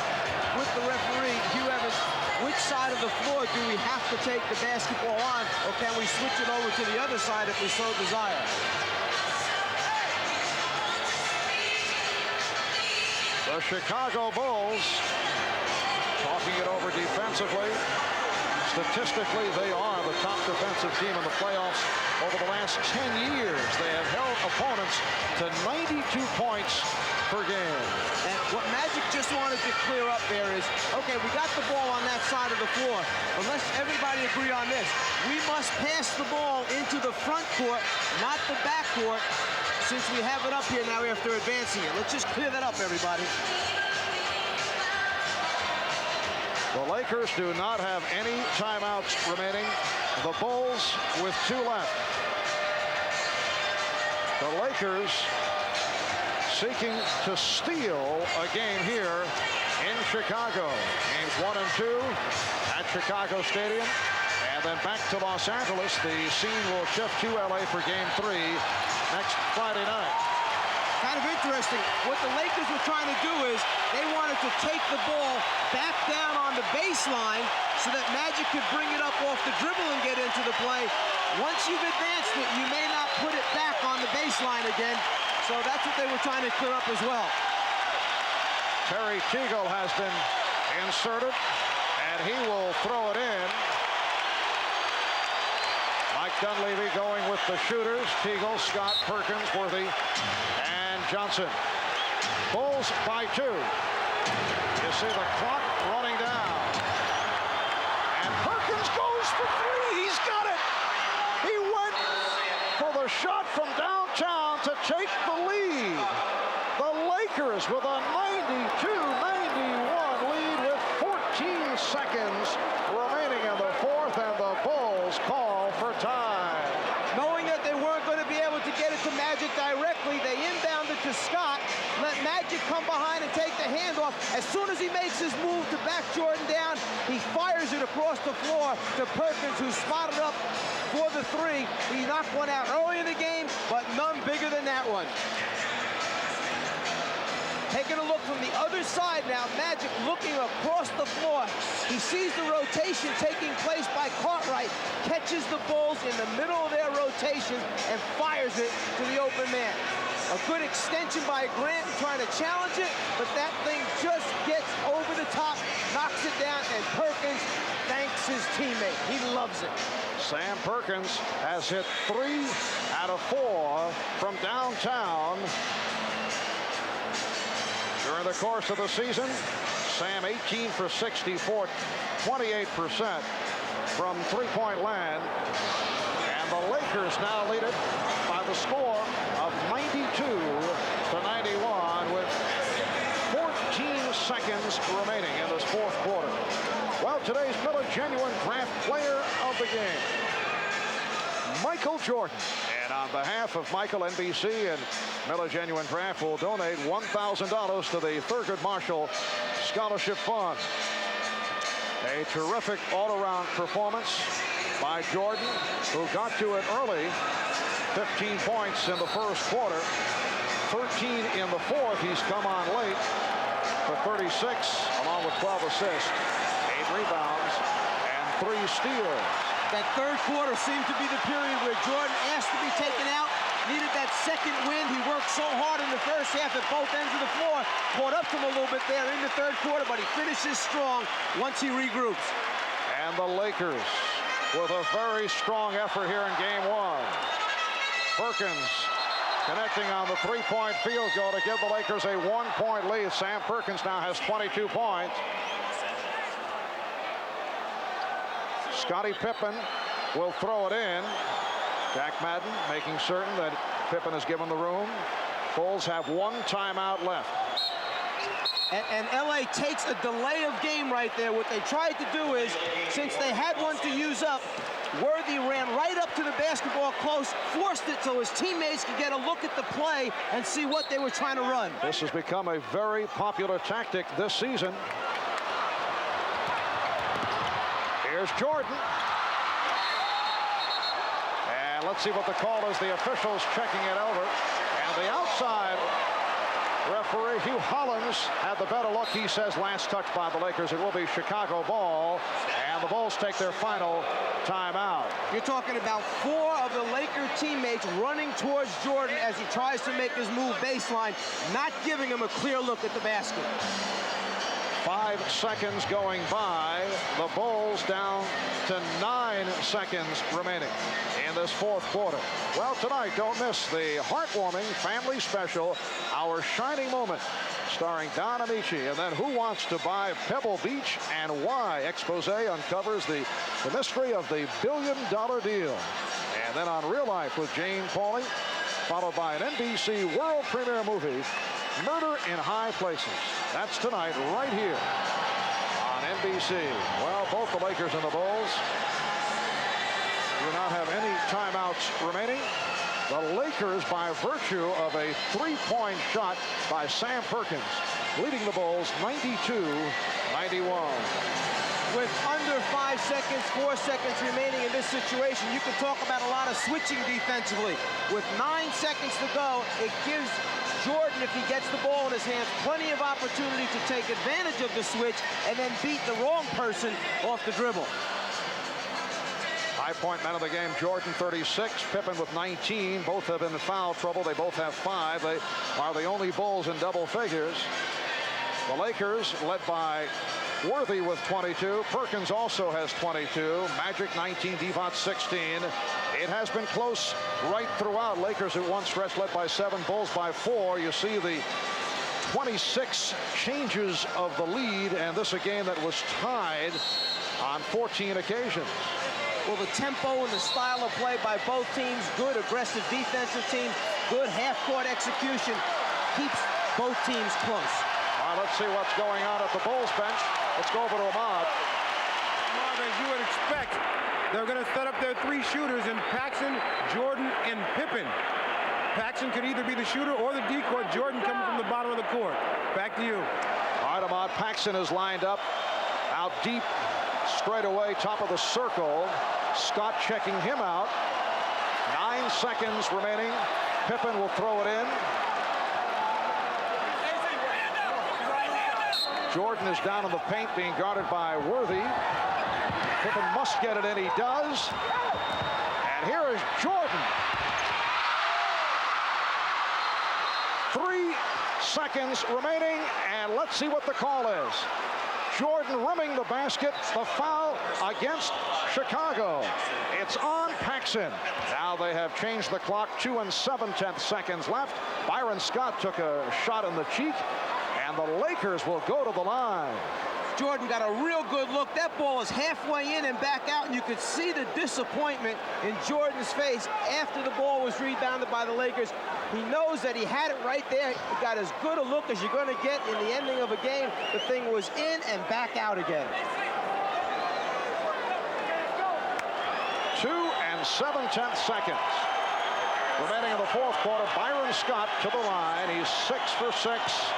with the referee, Hugh Evans. Which side of the floor do we have to take the basketball on, or can we switch it over to the other side if we so desire? The Chicago Bulls talking it over defensively. Statistically, they are the top defensive team in the playoffs over the last 10 years. They have held opponents to 92 points per game. And what Magic just wanted to clear up there is, okay, we got the ball on that side of the floor, but let's everybody agree on this. We must pass the ball into the front court, not the back court, since we have it up here now after advancing it. Let's just clear that up, everybody. The Lakers do not have any timeouts remaining. The Bulls with 2 left. The Lakers seeking to steal a game here in Chicago. Games 1 and 2 at Chicago Stadium. And then back to Los Angeles. The scene will shift to LA for game 3 next Friday night. kind of interesting. What the Lakers were trying to do is they wanted to take the ball back down on the baseline so that Magic could bring it up off the dribble and get into the play. Once you've advanced it, you may not put it back on the baseline again. So that's what they were trying to clear up as well. Terry Teagle has been inserted, and he will throw it in. Mike Dunleavy going with the shooters. Teagle, Scott, Perkins, Worthy, and Johnson. Bulls by 2. You see the clock running down. And Perkins goes for 3. He's got it. He went for the shot from downtown to take the lead. The Lakers with a 92-91 lead with 14 seconds remaining in the fourth, and the Bulls call for time. Knowing that they weren't going to be able to get it to Magic directly, they inbounded to Scott, let Magic come behind and take the handoff. As soon as he makes his move to back Jordan down, he fires it across the floor to Perkins, who spotted up for the 3. He knocked one out early in the game, but none bigger than that one. Taking a look from the other side now, Magic looking across the floor. He sees the rotation taking place by Cartwright, catches the Bulls in the middle of their rotation, and fires it to the open man. A good extension by Grant trying to challenge it, but that thing just gets over the top, knocks it down, and Perkins thanks his teammate. He loves it. Sam Perkins has hit 3 out of 4 from downtown. During the course of the season, Sam 18 for 64, 28% from three-point land. And the Lakers now lead it by the score of 92-91 with 14 seconds remaining in this fourth quarter. Well, today's Miller Genuine Draft Player of the Game, Michael Jordan. And on behalf of Michael, NBC, and Miller Genuine Draft will donate $1,000 to the Thurgood Marshall Scholarship Fund. A terrific all-around performance by Jordan, who got to it early. 15 points in the first quarter, 13 in the fourth. He's come on late for 36, along with 12 assists, 8 rebounds, and 3 steals. That third quarter seemed to be the period where Jordan asked to be taken out, needed that second wind. He worked so hard in the first half at both ends of the floor, caught up to him a little bit there in the third quarter, but he finishes strong once he regroups. And the Lakers with a very strong effort here in game 1. Perkins connecting on the three-point field goal to give the Lakers a 1-point lead. Sam Perkins now has 22 points. Scottie Pippen will throw it in. Jack Madden making certain that Pippen is given the room. Bulls have 1 timeout left. And LA takes a delay of game right there. What they tried to do is, since they had one to use up, Worthy ran right up to the basketball close, forced it so his teammates could get a look at the play and see what they were trying to run. This has become a very popular tactic this season. Here's Jordan. And let's see what the call is. The officials checking it over. And the outside referee, Hugh Hollins, had the better look. He says last touch by the Lakers. It will be Chicago ball. And the Bulls take their final timeout. You're talking about 4 of the Laker teammates running towards Jordan as he tries to make his move baseline, not giving him a clear look at the basket. 5 seconds going by. The Bulls down to 9 seconds remaining in this fourth quarter. Well, tonight, don't miss the heartwarming family special, Our Shining Moment, starring Don Amici. And then Who Wants to Buy Pebble Beach and Why? Expose uncovers the mystery of the billion-dollar deal. And then on Real Life with Jane Pauley, followed by an NBC world premiere movie, Murder in High Places. That's tonight right here on NBC. Well, both the Lakers and the Bulls do not have any timeouts remaining. The Lakers, by virtue of a three-point shot by Sam Perkins, leading the Bulls 92-91. With under 5 seconds, 4 seconds remaining in this situation, you can talk about a lot of switching defensively. With 9 seconds to go, it gives Jordan, if he gets the ball in his hands, plenty of opportunity to take advantage of the switch and then beat the wrong person off the dribble. High-point man of the game, Jordan, 36. Pippen with 19. Both have been in foul trouble. They both have 5. They are the only Bulls in double figures. The Lakers, led by Worthy with 22. Perkins also has 22. Magic 19, Divac 16. It has been close right throughout. Lakers at one stretch led by 7, Bulls by 4. You see the 26 changes of the lead, and this a game that was tied on 14 occasions. Well, the tempo and the style of play by both teams, good aggressive defensive team, good half-court execution, keeps both teams close. All right, let's see what's going on at the Bulls bench. Let's go over to Ahmad. Ahmad, as you would expect, they're going to set up their 3 shooters in Paxson, Jordan, and Pippen. Paxson could either be the shooter or the decoy. Jordan coming from the bottom of the court. Back to you. All right, Ahmad, Paxson is lined up out deep, straight away, top of the circle. Scott checking him out. 9 seconds remaining. Pippen will throw it in. Jordan is down in the paint, being guarded by Worthy. Pippen must get it in. He does. And here is Jordan. 3 seconds remaining, and let's see what the call is. Jordan rimming the basket, the foul against Chicago. It's on Paxson. Now they have changed the clock, 2 7/10 seconds left. Byron Scott took a shot in the cheek, and the Lakers will go to the line. Jordan got a real good look. That ball is halfway in and back out, and you could see the disappointment in Jordan's face after the ball was rebounded by the Lakers. He knows that he had it right there. He got as good a look as you're going to get in the ending of a game. The thing was in and back out again. 2 7/10 seconds remaining in the fourth quarter. Byron Scott to the line. He's 6 for 6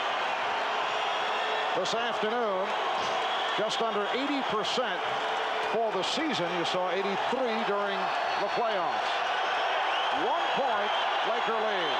this afternoon. Just under 80% for the season. You saw 83 during the playoffs. 1 point, Laker lead.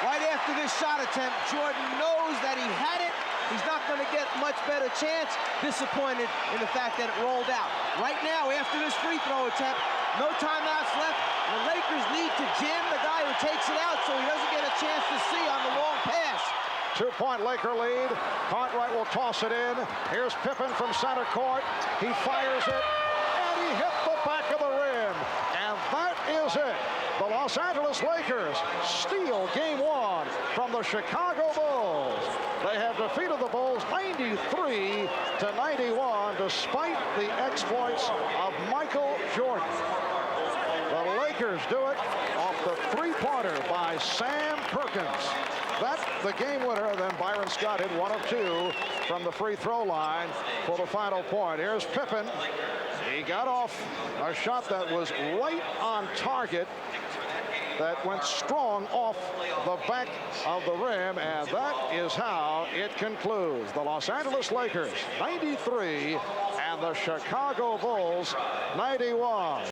Right after this shot attempt, Jordan knows that he had it. He's not going to get much better chance. Disappointed in the fact that it rolled out. Right now, after this free throw attempt, no timeouts left. The Lakers need to jam the guy who takes it out so he doesn't get a chance to see on the long pass. 2-point Laker lead. Cartwright will toss it in. Here's Pippen from center court. He fires it, and he hit the back of the rim. And that is it. The Los Angeles Lakers steal game 1 from the Chicago Bulls. They have defeated the Bulls 93-91 despite the exploits of Michael Jordan. The Lakers do it off the 3-pointer by Sam Perkins. That's the game winner. Then Byron Scott hit 1 of 2 from the free throw line for the final point. Here's Pippen. He got off a shot that was right on target, that went strong off the back of the rim, and that is how it concludes. The Los Angeles Lakers 93 and the Chicago Bulls 91.